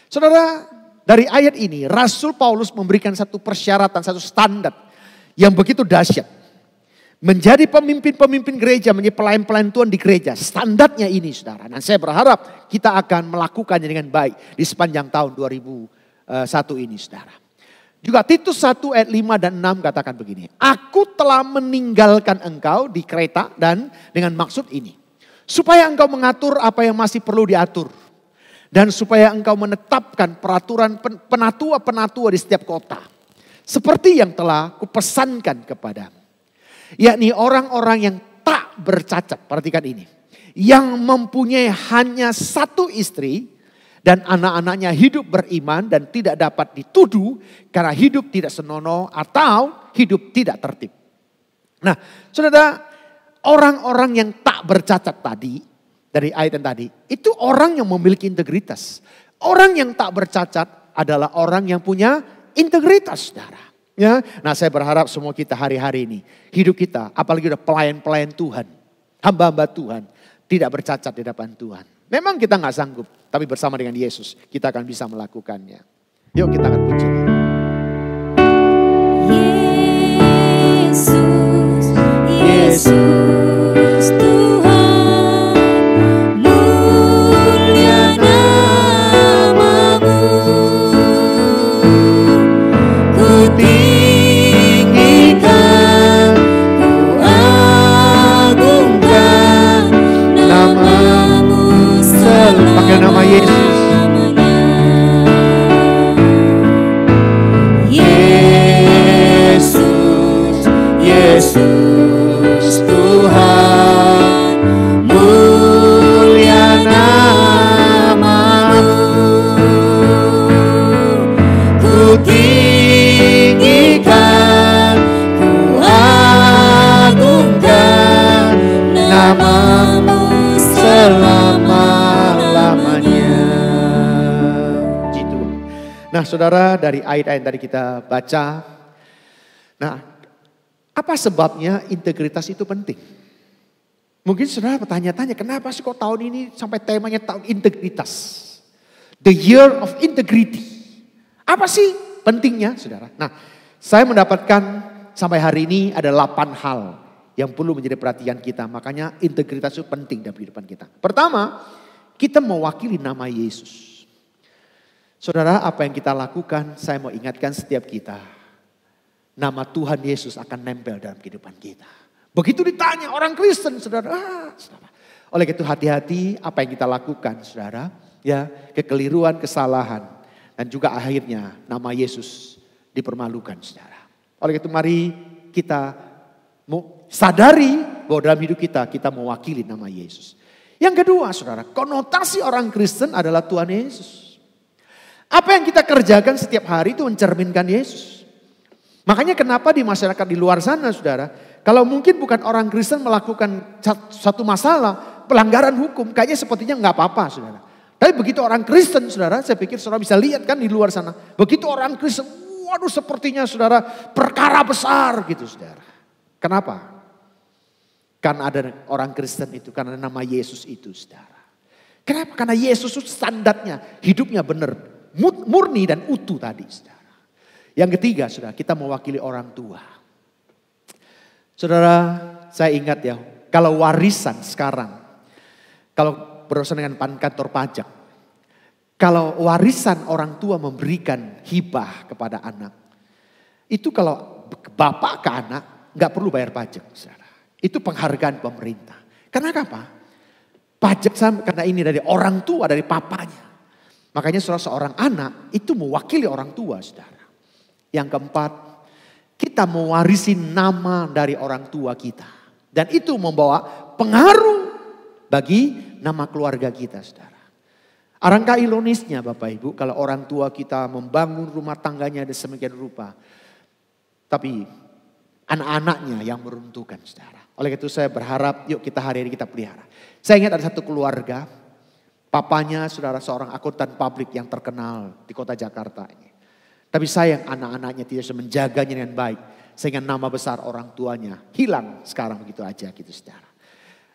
Saudara, dari ayat ini Rasul Paulus memberikan satu persyaratan, satu standar yang begitu dahsyat. Menjadi pemimpin-pemimpin gereja, menjadi pelayan-pelayan Tuhan di gereja. Standarnya ini saudara. Dan saya berharap kita akan melakukannya dengan baik di sepanjang tahun 2001 ini saudara. Juga Titus 1 ayat 5 dan 6 katakan begini. Aku telah meninggalkan engkau di Kreta dan dengan maksud ini. Supaya engkau mengatur apa yang masih perlu diatur. Dan supaya engkau menetapkan peraturan penatua-penatua di setiap kota. Seperti yang telah kupesankan kepadamu. Yakni orang-orang yang tak bercacat, perhatikan ini. Yang mempunyai hanya satu istri dan anak-anaknya hidup beriman dan tidak dapat dituduh karena hidup tidak senonoh atau hidup tidak tertib. Nah saudara, orang-orang yang tak bercacat tadi, dari ayat yang tadi, itu orang yang memiliki integritas. Orang yang tak bercacat adalah orang yang punya integritas saudara. Ya, nah saya berharap semua kita hari-hari ini, hidup kita, apalagi udah pelayan-pelayan Tuhan, hamba-hamba Tuhan, tidak bercacat di hadapan Tuhan. Memang kita nggak sanggup, tapi bersama dengan Yesus kita akan bisa melakukannya. Yuk kita akan puji dia. Yesus, Yesus Tuhan, mulia namamu. Ku tinggikan, ku agungkan namamu Pakai nama Yesus. Yesus, Yesus Tuhan, mulia namamu. Ku tinggikan, ku agungkan namamu selama-lamanya. Gitu. Nah saudara, dari ayat-ayat tadi kita baca. Nah, apa sebabnya integritas itu penting? Mungkin saudara bertanya-tanya, kenapa sih kok tahun ini sampai temanya tahun integritas? The year of integrity. Apa sih pentingnya saudara? Nah, saya mendapatkan sampai hari ini ada 8 hal yang perlu menjadi perhatian kita. Makanya integritas itu penting dalam kehidupan kita. Pertama, kita mewakili nama Yesus. Saudara, apa yang kita lakukan, saya mau ingatkan setiap kita. Nama Tuhan Yesus akan nempel dalam kehidupan kita. Begitu ditanya orang Kristen, saudara. Saudara. Oleh itu hati-hati apa yang kita lakukan, saudara. Ya, kekeliruan, kesalahan. Dan juga akhirnya nama Yesus dipermalukan, saudara. Oleh itu mari kita sadari bahwa dalam hidup kita mewakili nama Yesus. Yang kedua saudara, konotasi orang Kristen adalah Tuhan Yesus. Apa yang kita kerjakan setiap hari itu mencerminkan Yesus. Makanya kenapa di masyarakat di luar sana saudara, kalau mungkin bukan orang Kristen melakukan satu masalah, pelanggaran hukum, kayaknya sepertinya nggak apa-apa saudara. Tapi begitu orang Kristen saudara, saya pikir saudara bisa lihat kan di luar sana. Begitu orang Kristen, waduh sepertinya saudara perkara besar gitu saudara. Kenapa? Karena ada orang Kristen itu, karena nama Yesus itu saudara. Kenapa? Karena Yesus itu standarnya, hidupnya benar, murni dan utuh tadi saudara. Yang ketiga saudara, kita mewakili orang tua. Saudara, saya ingat ya, kalau warisan sekarang, kalau berurusan dengan kantor pajak, kalau warisan orang tua memberikan hibah kepada anak, itu kalau bapak ke anak nggak perlu bayar pajak, saudara. Itu penghargaan pemerintah. Karena apa? Pajak karena ini dari orang tua, dari papanya. Makanya saudara, seorang anak itu mewakili orang tua, saudara. Yang keempat, kita mewarisi nama dari orang tua kita. Dan itu membawa pengaruh bagi nama keluarga kita, saudara. Alangkah ironisnya Bapak Ibu, kalau orang tua kita membangun rumah tangganya ada semakin rupa. Tapi anak-anaknya yang meruntuhkan, saudara. Oleh itu saya berharap yuk kita hari ini kita pelihara. Saya ingat ada satu keluarga, papanya saudara seorang akuntan publik yang terkenal di kota Jakarta ini. Tapi sayang anak-anaknya tidak bisa menjaganya dengan baik. Sehingga nama besar orang tuanya hilang sekarang begitu aja gitu saudara.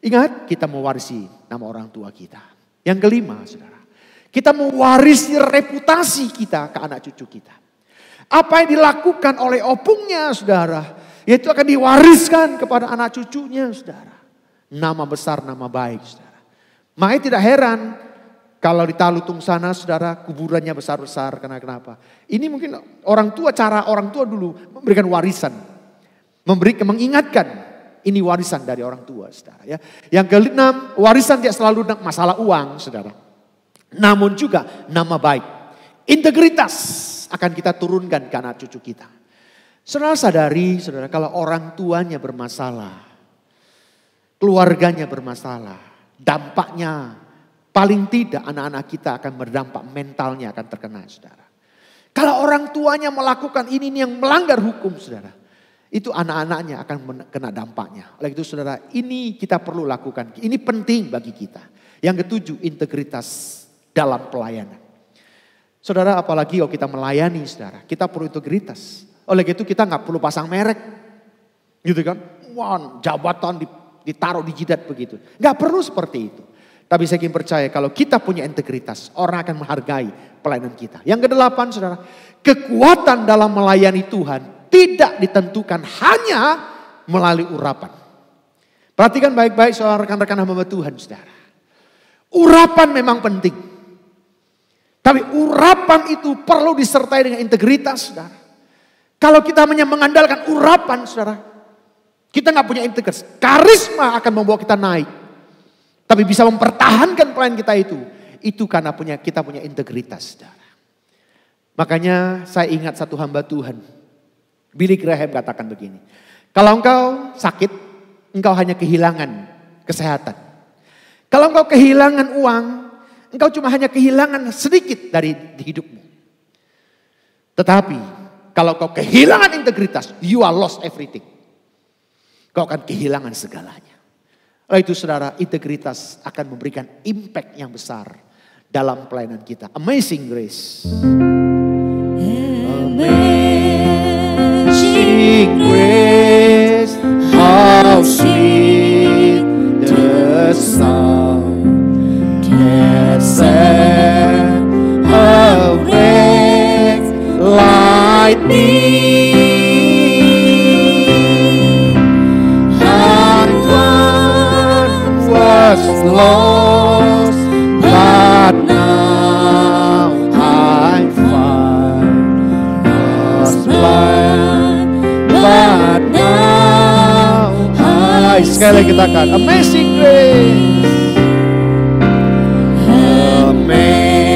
Ingat kita mewarisi nama orang tua kita. Yang kelima saudara. Kita mewarisi reputasi kita ke anak cucu kita. Apa yang dilakukan oleh opungnya saudara. Yaitu akan diwariskan kepada anak cucunya saudara. Nama besar, nama baik saudara. Makanya tidak heran. Kalau di Talutung sana saudara kuburannya besar-besar karena kenapa? Ini mungkin cara orang tua dulu memberikan warisan. Mengingatkan ini warisan dari orang tua saudara ya. Yang keenam warisan tidak selalu masalah uang saudara. Namun juga nama baik. Integritas akan kita turunkan ke anak cucu kita. Saudara sadari saudara kalau orang tuanya bermasalah. Keluarganya bermasalah. Dampaknya paling tidak anak-anak kita akan berdampak mentalnya akan terkena saudara. Kalau orang tuanya melakukan ini yang melanggar hukum saudara. Itu anak-anaknya akan kena dampaknya. Oleh itu saudara ini kita perlu lakukan. Ini penting bagi kita. Yang ketujuh integritas dalam pelayanan. Saudara apalagi kalau kita melayani saudara. Kita perlu integritas. Oleh itu kita gak perlu pasang merek. Gitu kan. Wah jabatan ditaruh di jidat begitu. Gak perlu seperti itu. Tapi saya ingin percaya kalau kita punya integritas, orang akan menghargai pelayanan kita. Yang kedelapan saudara, kekuatan dalam melayani Tuhan tidak ditentukan hanya melalui urapan. Perhatikan baik-baik saudara rekan-rekan hamba Tuhan saudara. Urapan memang penting. Tapi urapan itu perlu disertai dengan integritas saudara. Kalau kita hanya mengandalkan urapan saudara, kita gak punya integritas. Karisma akan membawa kita naik. Tapi bisa mempertahankan pelayanan kita itu karena kita punya integritas saudara. Makanya saya ingat satu hamba Tuhan. Billy Graham katakan begini. Kalau engkau sakit, engkau hanya kehilangan kesehatan. Kalau engkau kehilangan uang, engkau cuma hanya kehilangan sedikit dari hidupmu. Tetapi kalau engkau kehilangan integritas, you are lost everything. Kau akan kehilangan segalanya. Oleh itu saudara, integritas akan memberikan impact yang besar dalam pelayanan kita. Amazing grace. Amazing grace, how sweet the sound that saved a wretch like me. Lost, but now I find. Was blind, but now I. Sekali lagi katakan, amazing grace,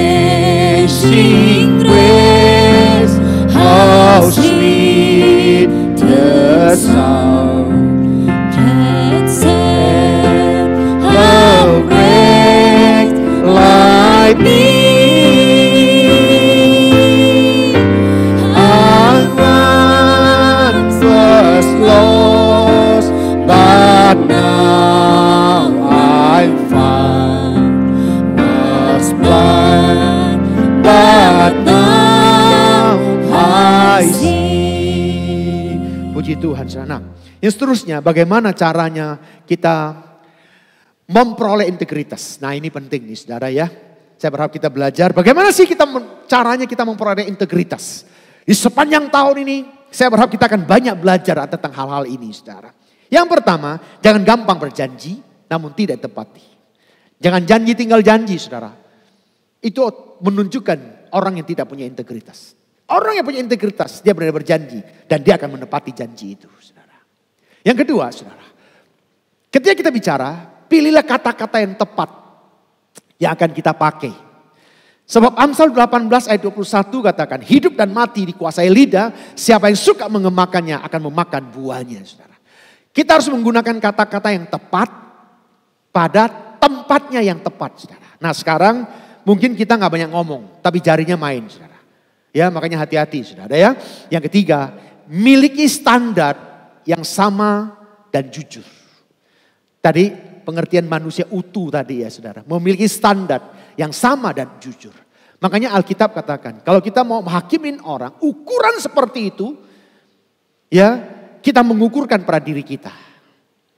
amazing grace, how sweet the sound that saved a wretch like me. I once was lost, but now I find. Was blind, but now I see. Puji Tuhan, saudara. Yang seterusnya, bagaimana caranya kita memperoleh integritas. Nah ini penting nih saudara ya. Saya berharap kita belajar bagaimana sih caranya kita memperoleh integritas. Di sepanjang tahun ini saya berharap kita akan banyak belajar tentang hal-hal ini saudara. Yang pertama, jangan gampang berjanji namun tidak tepati. Jangan janji tinggal janji saudara. Itu menunjukkan orang yang tidak punya integritas. Orang yang punya integritas dia benar-benar berjanji dan dia akan menepati janji itu saudara. Yang kedua saudara, ketika kita bicara, pilihlah kata-kata yang tepat yang akan kita pakai. Sebab Amsal 18 ayat 21 katakan, hidup dan mati dikuasai lidah, siapa yang suka mengemakannya akan memakan buahnya. Saudara. Kita harus menggunakan kata-kata yang tepat pada tempatnya yang tepat. Saudara. Nah sekarang mungkin kita gak banyak ngomong, tapi jarinya main. Saudara. Ya makanya hati-hati saudara ya. Yang ketiga, miliki standar yang sama dan jujur. Tadi pengertian manusia utuh tadi ya saudara. Memiliki standar yang sama dan jujur. Makanya Alkitab katakan, kalau kita mau menghakimin orang, ukuran seperti itu, ya kita mengukurkan pada diri kita.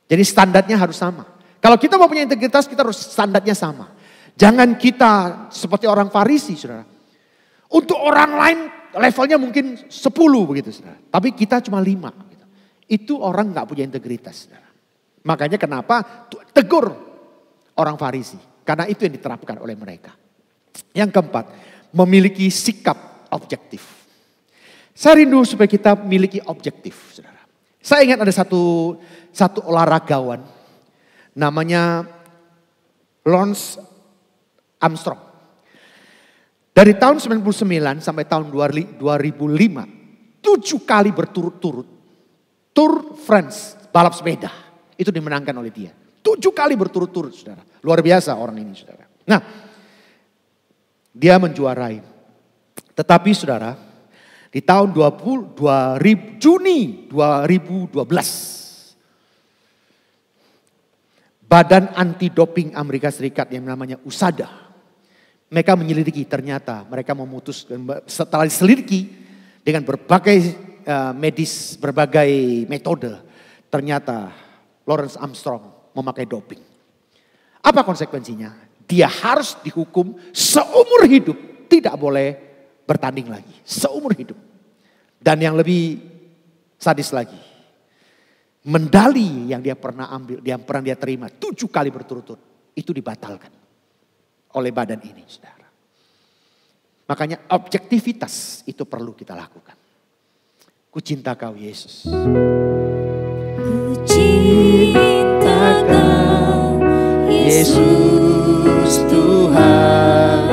Jadi standarnya harus sama. Kalau kita mau punya integritas, kita harus standarnya sama. Jangan kita seperti orang Farisi, saudara. Untuk orang lain levelnya mungkin 10 begitu, saudara. Tapi kita cuma 5. Gitu. Itu orang nggak punya integritas, saudara. Makanya kenapa tegur orang Farisi. Karena itu yang diterapkan oleh mereka. Yang keempat, memiliki sikap objektif. Saya rindu supaya kita memiliki objektif, saudara. Saya ingat ada satu olahragawan, namanya Lance Armstrong. Dari tahun 99 sampai tahun 2005, 7 kali berturut-turut Tour France balap sepeda itu dimenangkan oleh dia. 7 kali berturut-turut, saudara. Luar biasa orang ini, saudara. Nah, dia menjuarai. Tetapi saudara, di tahun Juni 2012, Badan Anti Doping Amerika Serikat yang namanya USADA, mereka menyelidiki, ternyata mereka memutuskan setelah diselidiki dengan berbagai medis, berbagai metode, ternyata Lance Armstrong memakai doping. Apa konsekuensinya? Dia harus dihukum seumur hidup. Tidak boleh bertanding lagi. Seumur hidup. Dan yang lebih sadis lagi. Medali yang dia pernah ambil, yang pernah dia terima 7 kali berturut-turut. Itu dibatalkan oleh badan ini, saudara. Makanya objektivitas itu perlu kita lakukan. Ku cinta kau Yesus. Ku cinta kau Yesus Tuhan,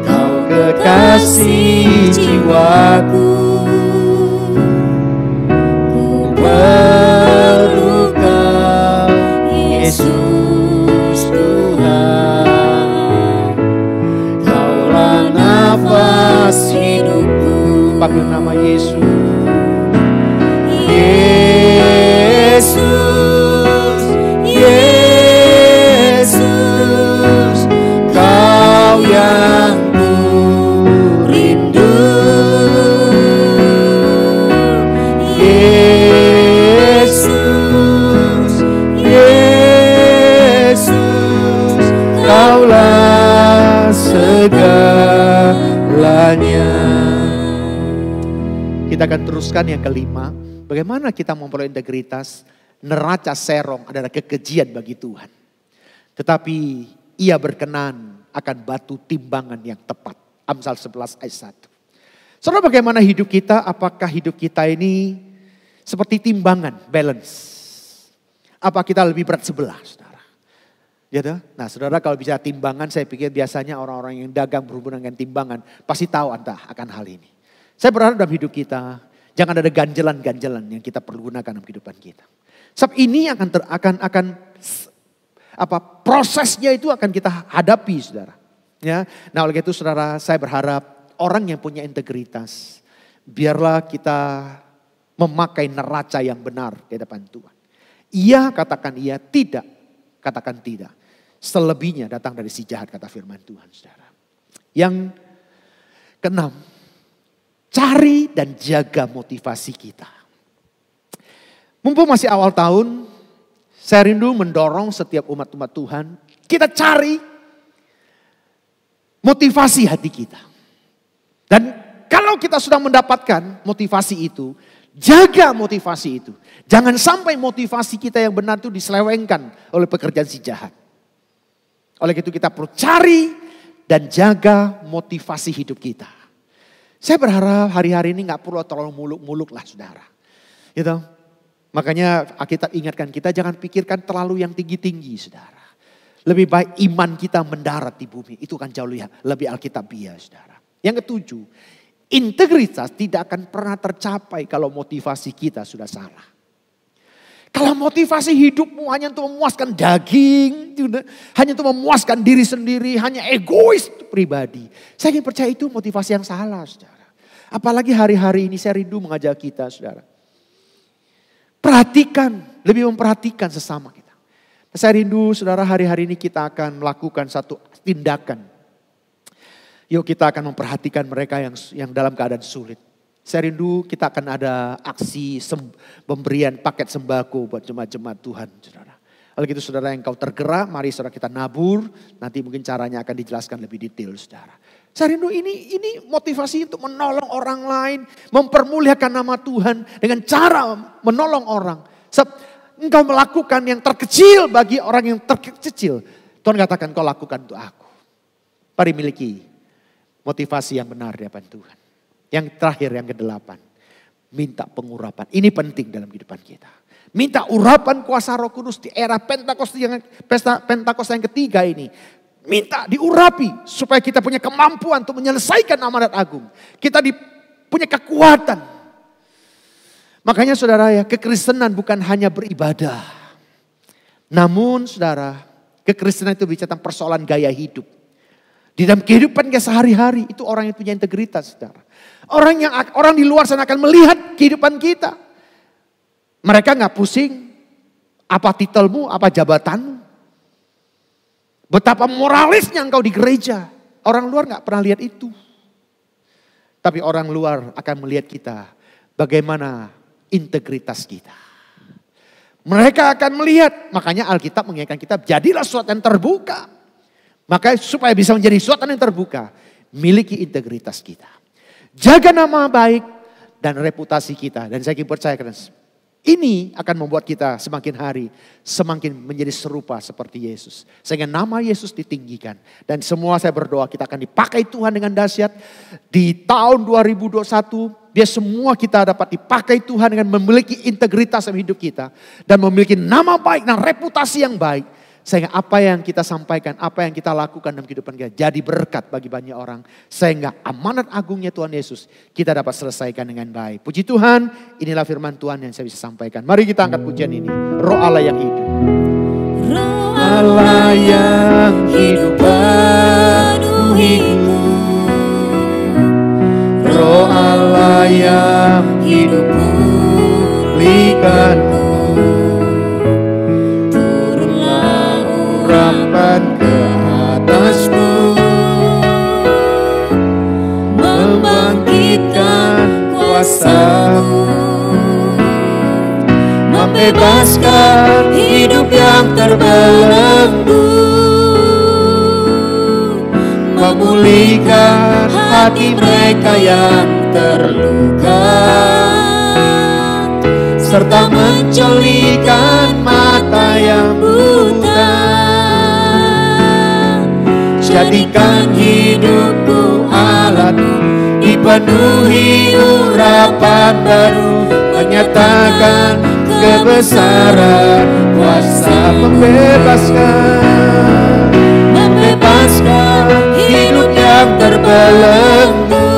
kau kekasih jiwaku, ku perlu kau Yesus Tuhan, kaulah nafas hidupku. Panggil nama Yesus. Yesus, Yesus, kau yang ku rindu. Yesus, Yesus, kaulah segalanya. Kita akan teruskan yang kelima. Bagaimana kita memperoleh integritas? Neraca serong adalah kekejian bagi Tuhan. Tetapi ia berkenan akan batu timbangan yang tepat. Amsal 11 ayat 1. Saudara, bagaimana hidup kita? Apakah hidup kita ini seperti timbangan, balance? Apa kita lebih berat sebelah, saudara? Ya, nah saudara, kalau bicara timbangan, saya pikir biasanya orang-orang yang dagang berhubungan dengan timbangan pasti tahu akan hal ini. Saya berharap dalam hidup kita jangan ada ganjelan-ganjelan yang kita pergunakan dalam kehidupan kita. Sebab ini prosesnya itu akan kita hadapi, saudara. Ya, nah oleh itu saudara, saya berharap orang yang punya integritas, biarlah kita memakai neraca yang benar di hadapan Tuhan. Iya katakan iya, tidak katakan tidak. Selebihnya datang dari si jahat, kata firman Tuhan, saudara. Yang keenam, cari dan jaga motivasi kita. Mumpung masih awal tahun, saya rindu mendorong setiap umat-umat Tuhan, kita cari motivasi hati kita. Dan kalau kita sudah mendapatkan motivasi itu, jaga motivasi itu. Jangan sampai motivasi kita yang benar itu diselewengkan oleh pekerjaan si jahat. Oleh itu kita perlu cari dan jaga motivasi hidup kita. Saya berharap hari-hari ini gak perlu terlalu muluk-muluk lah, saudara. Gitu. Makanya Alkitab ingatkan kita jangan pikirkan terlalu yang tinggi-tinggi, saudara. Lebih baik iman kita mendarat di bumi. Itu kan jauh lebih alkitabiah, saudara. Yang ketujuh, integritas tidak akan pernah tercapai kalau motivasi kita sudah salah. Kalau motivasi hidupmu hanya untuk memuaskan daging, hanya untuk memuaskan diri sendiri, hanya egois pribadi. Saya ingin percaya itu motivasi yang salah, saudara. Apalagi hari-hari ini saya rindu mengajak kita, saudara. Perhatikan, lebih memperhatikan sesama kita. Saya rindu, saudara, hari-hari ini kita akan melakukan satu tindakan. Yuk kita akan memperhatikan mereka yang dalam keadaan sulit. Saya rindu kita akan ada aksi pemberian paket sembako buat jemaat-jemaat Tuhan, saudara. Kalau gitu saudara yang kau tergerak, mari saudara kita nabur. Nanti mungkin caranya akan dijelaskan lebih detail, saudara. Saya rindu ini motivasi untuk menolong orang lain. Mempermuliakan nama Tuhan dengan cara menolong orang. Engkau melakukan yang terkecil bagi orang yang terkecil. Tuhan katakan kau lakukan untuk aku. Mari miliki motivasi yang benar di hadapan Tuhan. Yang terakhir, yang ke-8. Minta pengurapan. Ini penting dalam kehidupan kita. Minta urapan kuasa Roh Kudus di era pesta Pentakosta yang ketiga ini. Minta diurapi supaya kita punya kemampuan untuk menyelesaikan amanat agung. Kita punya kekuatan. Makanya saudara ya, kekristenan bukan hanya beribadah. Namun saudara, kekristenan itu bicara tentang persoalan gaya hidup. Di dalam kehidupan kita sehari-hari itu orang yang punya integritas, saudara. Orang di luar sana akan melihat kehidupan kita. Mereka nggak pusing apa titelmu, apa jabatanmu. Betapa moralisnya engkau di gereja. Orang luar nggak pernah lihat itu. Tapi orang luar akan melihat kita bagaimana integritas kita. Mereka akan melihat, makanya Alkitab mengingatkan kita, jadilah sesuatu yang terbuka. Maka supaya bisa menjadi sesuatu yang terbuka, miliki integritas kita. Jaga nama baik dan reputasi kita. Dan saya percaya ini akan membuat kita semakin hari semakin menjadi serupa seperti Yesus. Sehingga nama Yesus ditinggikan. Dan semua saya berdoa kita akan dipakai Tuhan dengan dahsyat. Di tahun 2021 dia semua kita dapat dipakai Tuhan dengan memiliki integritas dalam hidup kita. Dan memiliki nama baik dan reputasi yang baik. Sehingga apa yang kita sampaikan, apa yang kita lakukan dalam kehidupan kita jadi berkat bagi banyak orang. Sehingga amanat agungnya Tuhan Yesus kita dapat selesaikan dengan baik. Puji Tuhan, inilah firman Tuhan yang saya bisa sampaikan. Mari kita angkat pujian ini. Roh Allah yang hidup. Roh Allah yang hidup penuhiku. Roh Allah yang hidup pulihkanku. Ke atasmu, membangkitkan kuasa-Mu, membebaskan hidup yang terbelenggu, memulihkan hati mereka yang terluka, serta menjolikan mata yang buta. Jadikan hidupku alatmu, dipenuhi urapan baru, menyatakan kebesaran kuasa, membebaskan hidup yang terbelenggu,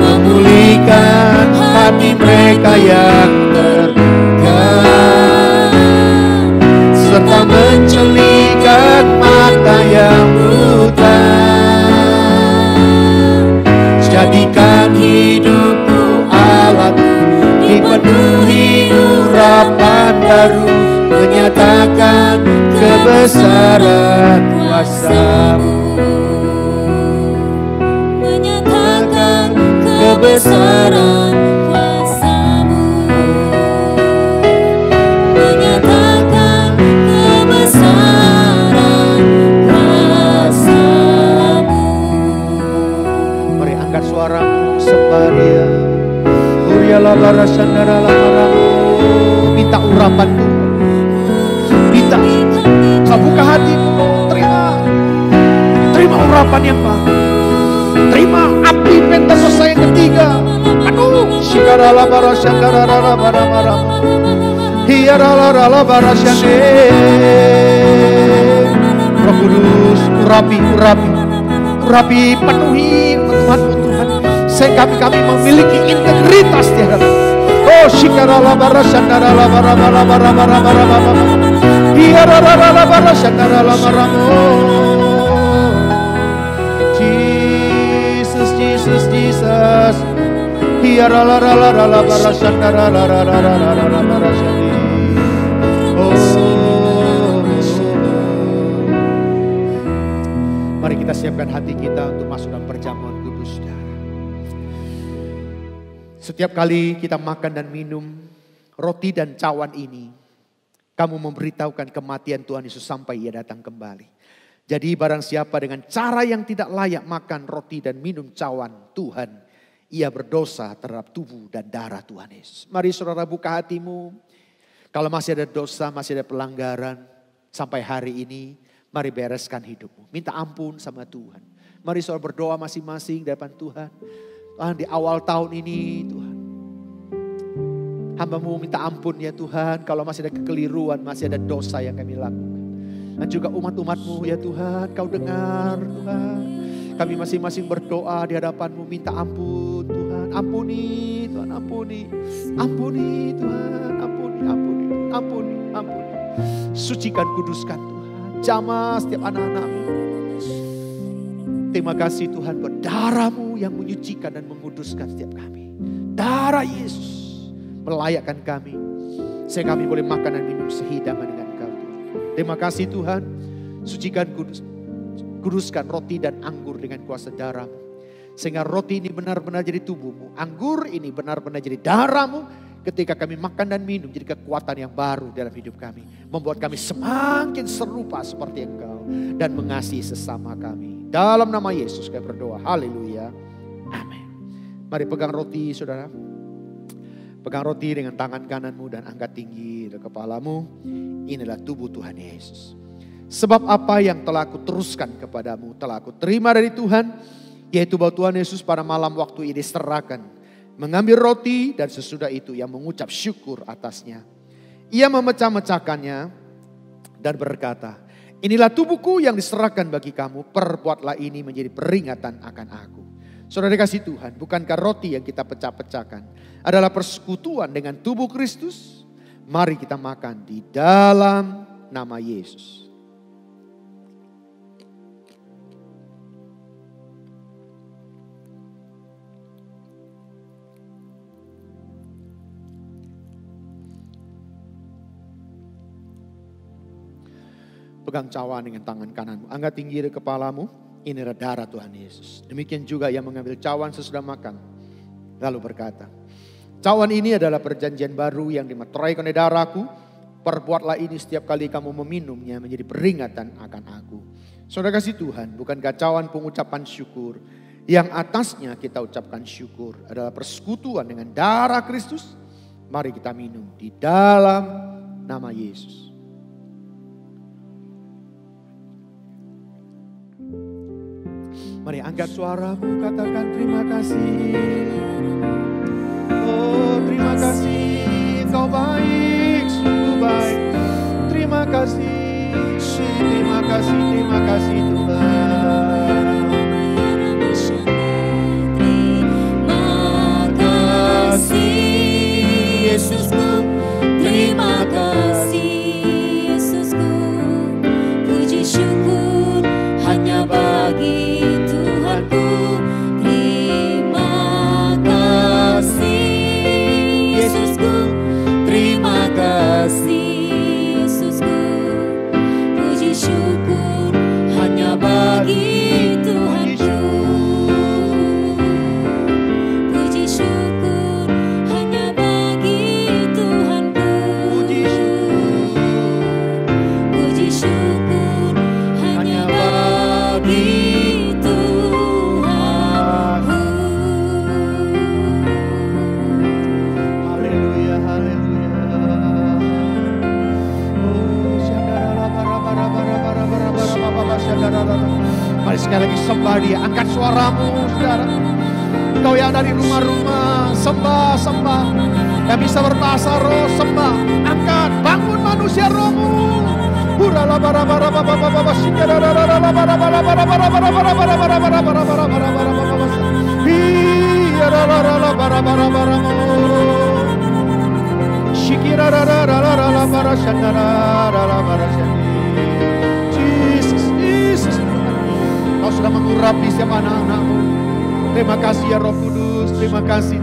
memulihkan hati mereka yang terluka, serta menjelikan mata yang buta. Jadikan hidupku alatmu, dipenuhi urapan baru, menyatakan kebesaran kuasa-Mu, menyatakan kebesaran kuasa-Mu, menyatakan kebesaran kuasa-Mu. Mari angkat suaramu, sembah Dia. Uriyalah barasandara lamaramu. Minta urapan Tuhan. Minta, buka hatimu, terima urapan yang baru. Terima api Pentakosta yang ketiga. Aduh, shikarala barasandara barabara. Hiya Roh Kudus, urapi, penuhi teman-teman Tuhan. Sehingga kami memiliki integritas di hadapan. Oh, shikarala bara shandara la bara bara bara bara bara bara. Hiarara la bara shandara la bara. Jesus, Jesus, Jesus. Hiarala la la la bara shandara la la la la la bara shandi. Mari kita siapkan hati kita untuk masuk dalam perjamuan kudus, saudara. Setiap kali kita makan dan minum roti dan cawan ini, kamu memberitahukan kematian Tuhan Yesus sampai Ia datang kembali. Jadi barang siapa dengan cara yang tidak layak makan roti dan minum cawan Tuhan, ia berdosa terhadap tubuh dan darah Tuhan Yesus. Mari saudara buka hatimu. Kalau masih ada dosa, masih ada pelanggaran sampai hari ini, mari bereskan hidupmu. Minta ampun sama Tuhan. Mari saudara berdoa masing-masing di depan Tuhan. Tuhan, di awal tahun ini Tuhan, hamba-Mu minta ampun ya Tuhan. Kalau masih ada kekeliruan, masih ada dosa yang kami lakukan. Dan juga umat-umat-Mu ya Tuhan, Kau dengar Tuhan. Kami masing-masing berdoa di hadapan-Mu, minta ampun Tuhan. Ampuni Tuhan, ampuni. Ampuni Tuhan, ampuni, ampuni, ampuni, ampuni. Sucikan, kuduskan Tuhan. Jamah setiap anak-anak-Mu. Terima kasih Tuhan buat darah-Mu yang menyucikan dan menguduskan setiap kami. Darah Yesus melayakkan kami. Sehingga kami boleh makan dan minum sehidangan dengan Kau. Terima kasih Tuhan. Sucikan, kuduskan roti dan anggur dengan kuasa darah-Mu. Sehingga roti ini benar-benar jadi tubuh-Mu. Anggur ini benar-benar jadi darah-Mu. Ketika kami makan dan minum jadi kekuatan yang baru dalam hidup kami. Membuat kami semakin serupa seperti Engkau. Dan mengasihi sesama kami. Dalam nama Yesus kami berdoa. Haleluya. Amin. Mari pegang roti saudara. Pegang roti dengan tangan kananmu dan angkat tinggi dari kepalamu. Inilah tubuh Tuhan Yesus. Sebab apa yang telah aku teruskan kepadamu telah aku terima dari Tuhan. Yaitu bahwa Tuhan Yesus pada malam waktu ini diserahkan. Mengambil roti dan sesudah itu ia mengucap syukur atasnya. Ia memecah-mecahkannya dan berkata, inilah tubuhku yang diserahkan bagi kamu. Perbuatlah ini menjadi peringatan akan aku. Saudara dikasih Tuhan, bukankah roti yang kita pecah-pecahkan adalah persekutuan dengan tubuh Kristus? Mari kita makan di dalam nama Yesus. Pegang cawan dengan tangan kananmu. Angkat tinggi dari kepalamu. Ini adalah darah Tuhan Yesus. Demikian juga yang mengambil cawan sesudah makan. Lalu berkata, cawan ini adalah perjanjian baru yang dimeteraikan oleh darahku. Perbuatlah ini setiap kali kamu meminumnya menjadi peringatan akan aku. Saudara kasih Tuhan, bukankah cawan pengucapan syukur yang atasnya kita ucapkan syukur adalah persekutuan dengan darah Kristus? Mari kita minum di dalam nama Yesus. Mari angkat suaramu, katakan terima kasih. Oh terima kasih, Kau baik, sungguh baik. Terima kasih, terima kasih, terima kasih Tuhan. Terima kasih Yesusku, terima kasih Yesusku. Puji syukur hanya bagi terima kasih Yesusku, terima kasih Yesusku. Puji syukur hanya bagi Tuhanku. Puji syukur hanya bagi Tuhanku. Puji syukur hanya bagi Mari sekali lagi sembah Dia. Angkat suaramu saudara. Kau yang dari rumah-rumah, sembah, sembah. Yang bisa berbahasa roh, sembah. Angkat. Jesus, Kau sudah mengurapi setiap anak-anak-Mu. Terima kasih ya Roh Kudus, terima kasih.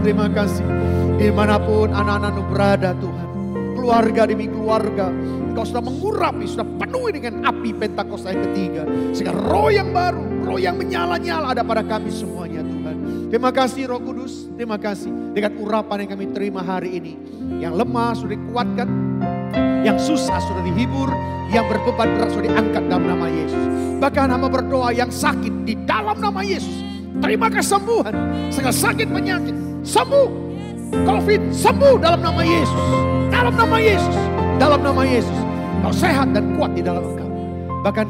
Dimanapun anak-anak-Mu berada Tuhan, keluarga demi keluarga, Engkau sudah mengurapi, sudah penuhi dengan api Pentakosta yang ketiga. Sehingga roh yang baru, roh yang menyala-nyala ada pada kami semuanya Tuhan. Terima kasih Roh Kudus, terima kasih. Dengan urapan yang kami terima hari ini, yang lemah sudah dikuatkan, yang susah sudah dihibur, yang berbeban berat sudah diangkat dalam nama Yesus. Bahkan hamba berdoa yang sakit di dalam nama Yesus, terima kesembuhan. Segala sakit penyakit sembuh, COVID sembuh dalam nama Yesus, dalam nama Yesus, dalam nama Yesus. Kau sehat dan kuat di dalam Engkau. Bahkan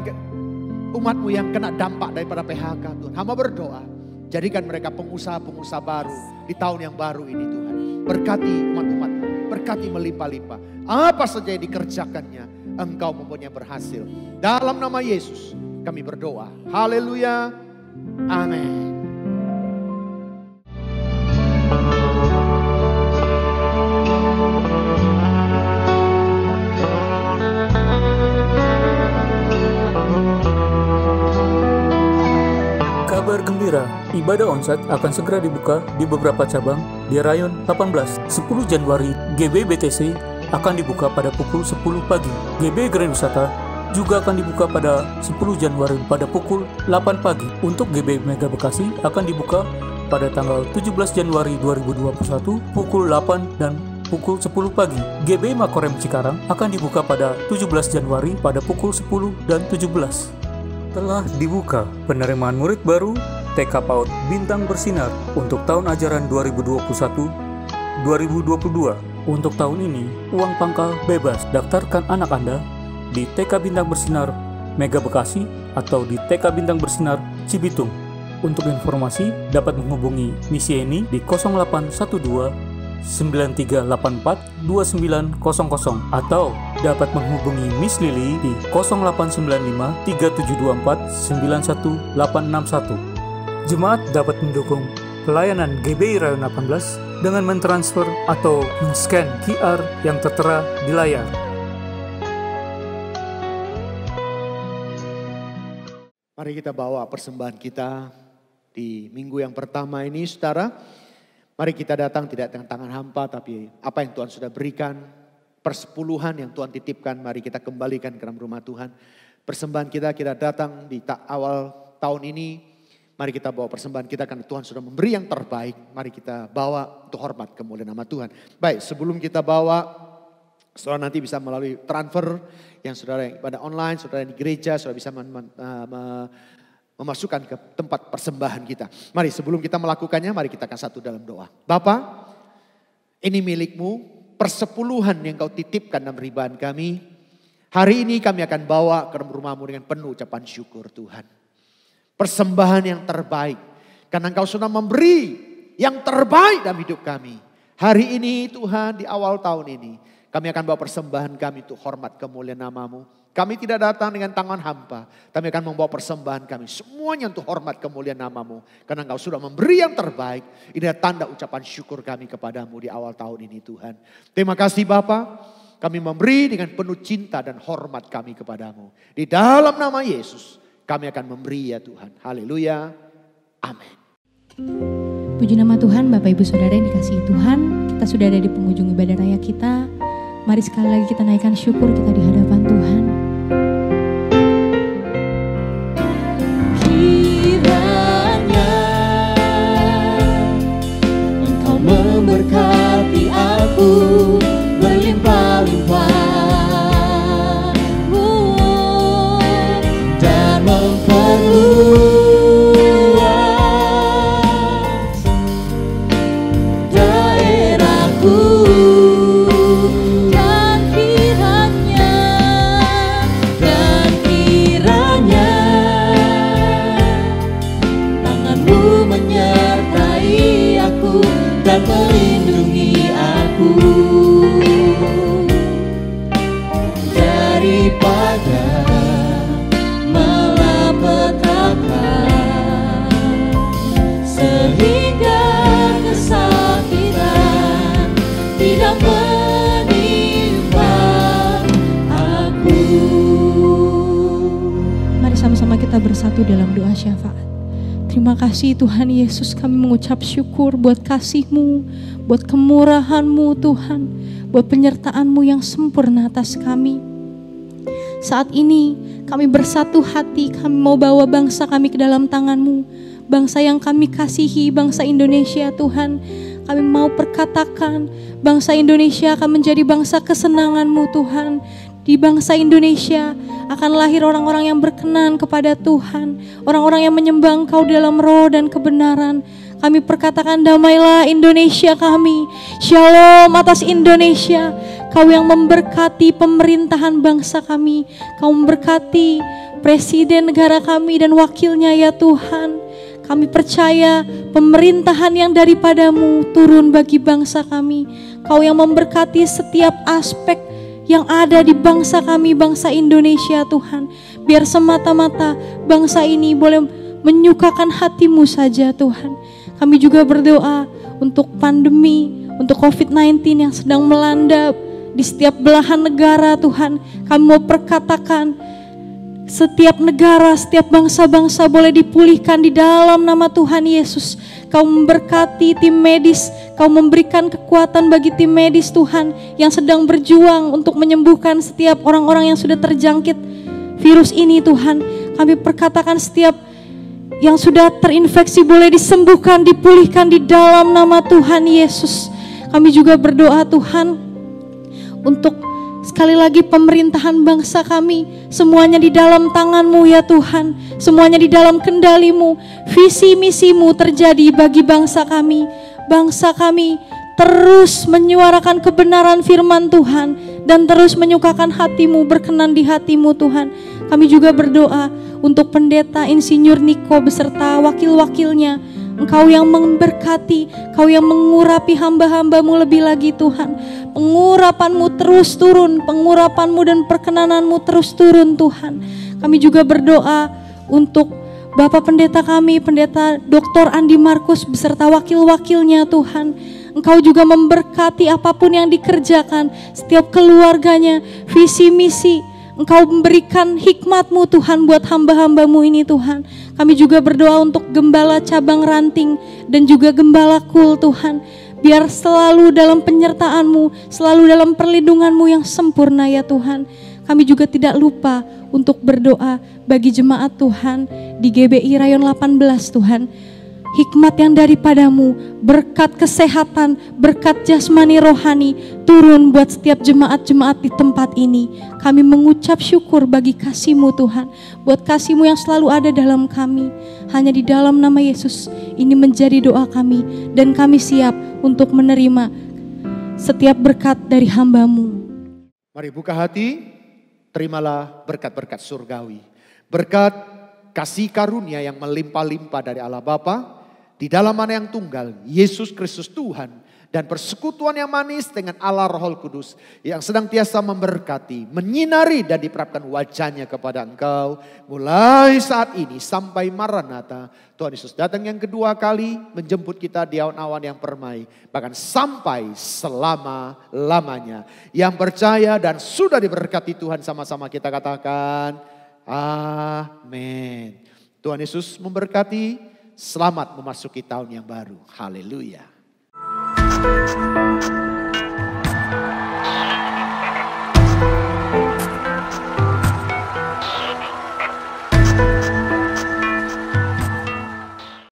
umat-Mu yang kena dampak daripada PHK Tuhan, hamba berdoa, jadikan mereka pengusaha-pengusaha baru di tahun yang baru ini Tuhan. Berkati umat-umat-Mu, berkati melimpah-limpah. Apa saja yang dikerjakannya, Engkau membuatnya berhasil. Dalam nama Yesus kami berdoa. Haleluya. Amin. Kabar gembira, ibadah onsite akan segera dibuka di beberapa cabang di Rayon 18. 10 Januari, GBBTC akan dibuka pada pukul 10 pagi. GB Grand Wisata juga akan dibuka pada 10 Januari pada pukul 8 pagi. Untuk GB Mega Bekasi akan dibuka pada tanggal 17 Januari 2021 pukul 8 dan pukul 10 pagi. GB Makorem Cikarang akan dibuka pada 17 Januari pada pukul 10 dan 17. Telah dibuka penerimaan murid baru TK PAUD Bintang Bersinar untuk tahun ajaran 2021-2022. Untuk tahun ini, uang pangkal bebas. Daftarkan anak Anda di TK Bintang Bersinar Mega Bekasi atau di TK Bintang Bersinar Cibitung. Untuk informasi dapat menghubungi Miss Yeni di 0812 9384 2900 atau dapat menghubungi Miss Lily di 0895 3724 91861. Jemaat dapat mendukung pelayanan GBI Rayon 18 dengan mentransfer atau men-scan QR yang tertera di layar. Mari kita bawa persembahan kita di minggu yang pertama ini, saudara. Mari kita datang tidak dengan tangan hampa, tapi apa yang Tuhan sudah berikan, persepuluhan yang Tuhan titipkan, mari kita kembalikan ke dalam rumah Tuhan. Persembahan kita datang di awal tahun ini, mari kita bawa persembahan kita karena Tuhan sudah memberi yang terbaik. Mari kita bawa untuk hormat kemuliaan nama Tuhan. Baik, sebelum kita bawa, saudara nanti bisa melalui transfer yang saudara yang pada online, saudara yang di gereja, saudara bisa memasukkan ke tempat persembahan kita. Mari sebelum kita melakukannya, mari kita akan satu dalam doa. Bapa, ini milikmu, persepuluhan yang kau titipkan dalam ribahan kami. Hari ini kami akan bawa ke dalam rumahmu dengan penuh ucapan syukur Tuhan. Persembahan yang terbaik, karena engkau sudah memberi yang terbaik dalam hidup kami. Hari ini Tuhan, di awal tahun ini, kami akan bawa persembahan kami untuk hormat kemuliaan namamu. Kami tidak datang dengan tangan hampa. Kami akan membawa persembahan kami. Semuanya untuk hormat kemuliaan namamu. Karena engkau sudah memberi yang terbaik. Ini adalah tanda ucapan syukur kami kepadamu di awal tahun ini Tuhan. Terima kasih Bapa. Kami memberi dengan penuh cinta dan hormat kami kepadamu. Di dalam nama Yesus kami akan memberi ya Tuhan. Haleluya. Amin. Puji nama Tuhan, Bapak Ibu Saudara yang dikasihi Tuhan. Kita sudah ada di penghujung ibadah raya kita. Mari sekali lagi kita naikkan syukur kita di hadapan Tuhan. Kiranya Engkau memberkati aku berlimpah-limpah dan memperluas daerahku. Dan melindungi aku. kita bersatu dalam doa syafaat. Terima kasih Tuhan Yesus, kami mengucap syukur buat kasih-Mu, buat kemurahan-Mu Tuhan, buat penyertaan-Mu yang sempurna atas kami. Saat ini kami bersatu hati, kami mau bawa bangsa kami ke dalam tangan-Mu. Bangsa yang kami kasihi, bangsa Indonesia Tuhan. Kami mau perkatakan bangsa Indonesia akan menjadi bangsa kesenangan-Mu Tuhan. Di bangsa Indonesia akan lahir orang-orang yang berkenan kepada Tuhan, orang-orang yang menyembah Engkau dalam roh dan kebenaran. Kami perkatakan damailah Indonesia kami, shalom atas Indonesia. Kau yang memberkati pemerintahan bangsa kami, Kau memberkati presiden negara kami dan wakilnya ya Tuhan. Kami percaya pemerintahan yang daripada-Mu turun bagi bangsa kami. Kau yang memberkati setiap aspek yang ada di bangsa kami, bangsa Indonesia Tuhan. Biar semata-mata bangsa ini boleh menyukakan hati-Mu saja Tuhan. Kami juga berdoa untuk pandemi, untuk COVID-19 yang sedang melanda di setiap belahan negara Tuhan. Kami mau perkatakan setiap negara, setiap bangsa-bangsa boleh dipulihkan di dalam nama Tuhan Yesus. Kau memberkati tim medis, Kau memberikan kekuatan bagi tim medis Tuhan yang sedang berjuang untuk menyembuhkan setiap orang-orang yang sudah terjangkit virus ini Tuhan. Kami perkatakan setiap yang sudah terinfeksi boleh disembuhkan, dipulihkan di dalam nama Tuhan Yesus. Kami juga berdoa Tuhan untuk sekali lagi pemerintahan bangsa kami, semuanya di dalam tangan-Mu ya Tuhan, semuanya di dalam kendali-Mu. Visi misi-Mu terjadi bagi bangsa kami. Bangsa kami terus menyuarakan kebenaran firman Tuhan dan terus menyukakan hati-Mu, berkenan di hati-Mu Tuhan. Kami juga berdoa untuk Pendeta Insinyur Niko beserta wakil-wakilnya. Engkau yang memberkati, Kau yang mengurapi hamba-hamba-Mu lebih lagi Tuhan. Pengurapan-Mu terus turun, pengurapan-Mu dan perkenanan-Mu terus turun Tuhan. Kami juga berdoa untuk Bapak Pendeta kami, Pendeta Dr. Andi Markus beserta wakil-wakilnya Tuhan. Engkau juga memberkati apapun yang dikerjakan, setiap keluarganya, visi misi. Engkau memberikan hikmat-Mu Tuhan buat hamba-hamba-Mu ini Tuhan. Kami juga berdoa untuk Gembala Cabang Ranting dan juga Gembala Kul Tuhan. Biar selalu dalam penyertaan-Mu, selalu dalam perlindungan-Mu yang sempurna ya Tuhan. Kami juga tidak lupa untuk berdoa bagi jemaat Tuhan di GBI Rayon 18 Tuhan. Hikmat yang daripada-Mu, berkat kesehatan, berkat jasmani rohani turun buat setiap jemaat-jemaat di tempat ini. Kami mengucap syukur bagi kasih-Mu Tuhan, buat kasih-Mu yang selalu ada dalam kami. Hanya di dalam nama Yesus ini menjadi doa kami, dan kami siap untuk menerima setiap berkat dari hamba-Mu. Mari buka hati, terimalah berkat-berkat surgawi. Berkat kasih karunia yang melimpah-limpah dari Allah Bapa, di dalam mana yang tunggal, Yesus Kristus Tuhan, dan persekutuan yang manis dengan Allah Roh Kudus yang sedang tiasa memberkati, menyinari dan diperapkan wajahnya kepada engkau mulai saat ini sampai Maranatha. Tuhan Yesus datang yang kedua kali menjemput kita di awan-awan yang permai, bahkan sampai selama-lamanya. Yang percaya dan sudah diberkati Tuhan sama-sama kita katakan amin. Tuhan Yesus memberkati. Selamat memasuki tahun yang baru. Haleluya.